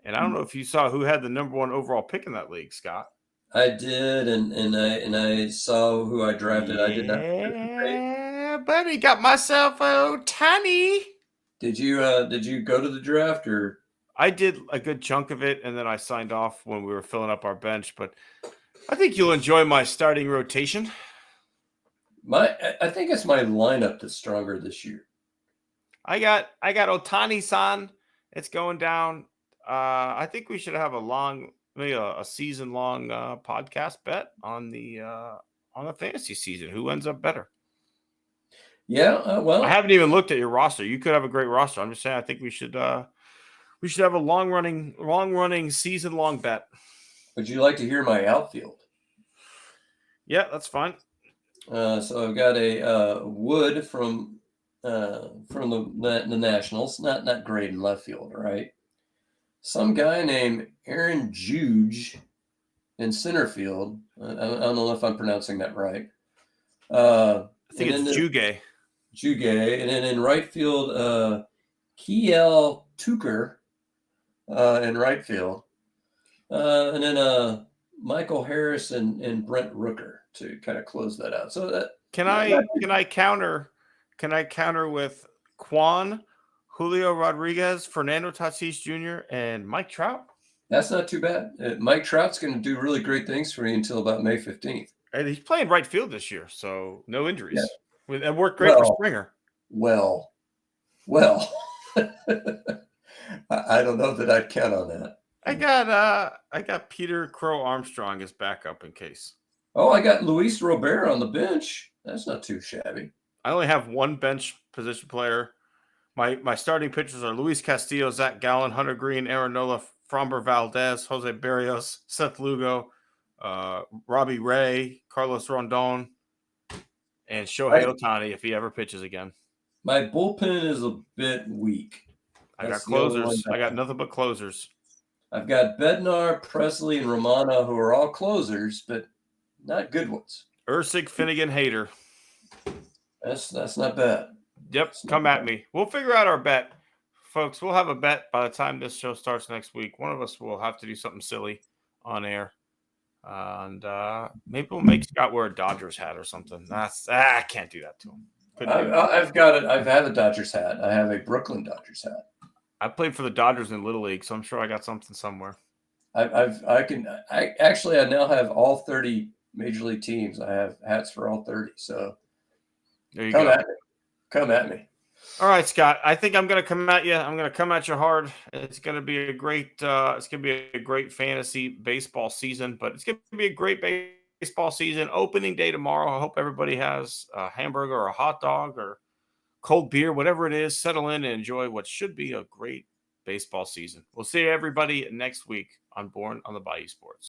S1: and I don't know if you saw who had the number 1 overall pick in that league, Scott.
S3: I did, and I saw who I drafted.
S1: Yeah,
S3: I did not.
S1: Yeah, buddy, got myself Ohtani.
S3: Did you go to the draft or?
S1: I did a good chunk of it, and then I signed off when we were filling up our bench. But I think you'll enjoy my starting rotation.
S3: I think it's my lineup that's stronger this year.
S1: I got Ohtani-san. It's going down. I think we should have maybe a season-long podcast bet on the fantasy season. Who ends up better?
S3: Yeah, well,
S1: I haven't even looked at your roster. You could have a great roster. I'm just saying. I think we should have a long-running season-long bet.
S3: Would you like to hear my outfield?
S1: Yeah, that's fine.
S3: So I've got a Wood from the Nationals. Not great in left field, right? Some guy named Aaron Juge in center field. I don't know if I'm pronouncing that right.
S1: I think it's Juge.
S3: Juge, and then in right field, Kiel Tucker in right field, and then Michael Harris and Brent Rooker to kind of close that out. So that
S1: can I counter with Quan, Julio Rodriguez, Fernando Tatis Jr., and Mike Trout?
S3: That's not too bad. Mike Trout's going to do really great things for you until about May 15th.
S1: And he's playing right field this year, so no injuries. Yeah. And worked great for Springer.
S3: Well, I don't know that I'd count on that.
S1: I got Peter Crow Armstrong as backup in case.
S3: Oh, I got Luis Robert on the bench. That's not too shabby.
S1: I only have one bench position player. My starting pitchers are Luis Castillo, Zach Gallen, Hunter Green, Aaron Nola, Framber Valdez, Jose Barrios, Seth Lugo, Robbie Ray, Carlos Rondon, and Shohei Ohtani if he ever pitches again.
S3: My bullpen is a bit weak.
S1: I got closers. I got nothing but closers.
S3: I've got Bednar, Presley, and Romano, who are all closers, but not good ones.
S1: Ursig, Finnegan, Hader.
S3: That's not bad.
S1: Yep, come at me. We'll figure out our bet. Folks, we'll have a bet by the time this show starts next week. One of us will have to do something silly on air. And maybe we'll make Scott wear a Dodgers hat or something. I can't do that to him.
S3: I've got it. I've had a Dodgers hat. I have a Brooklyn Dodgers hat.
S1: I played for the Dodgers in Little League, so I'm sure I got something somewhere.
S3: I now have all 30 major league teams. I have hats for all 30. So
S1: there you go.
S3: Come at me.
S1: All right, Scott. I think I'm going to come at you. I'm going to come at you hard. It's going to be a great. It's going to be a great fantasy baseball season, but it's going to be a great baseball season. Opening day tomorrow. I hope everybody has a hamburger or a hot dog or cold beer, whatever it is. Settle in and enjoy what should be a great baseball season. We'll see everybody next week on Born on the Bayou Sports.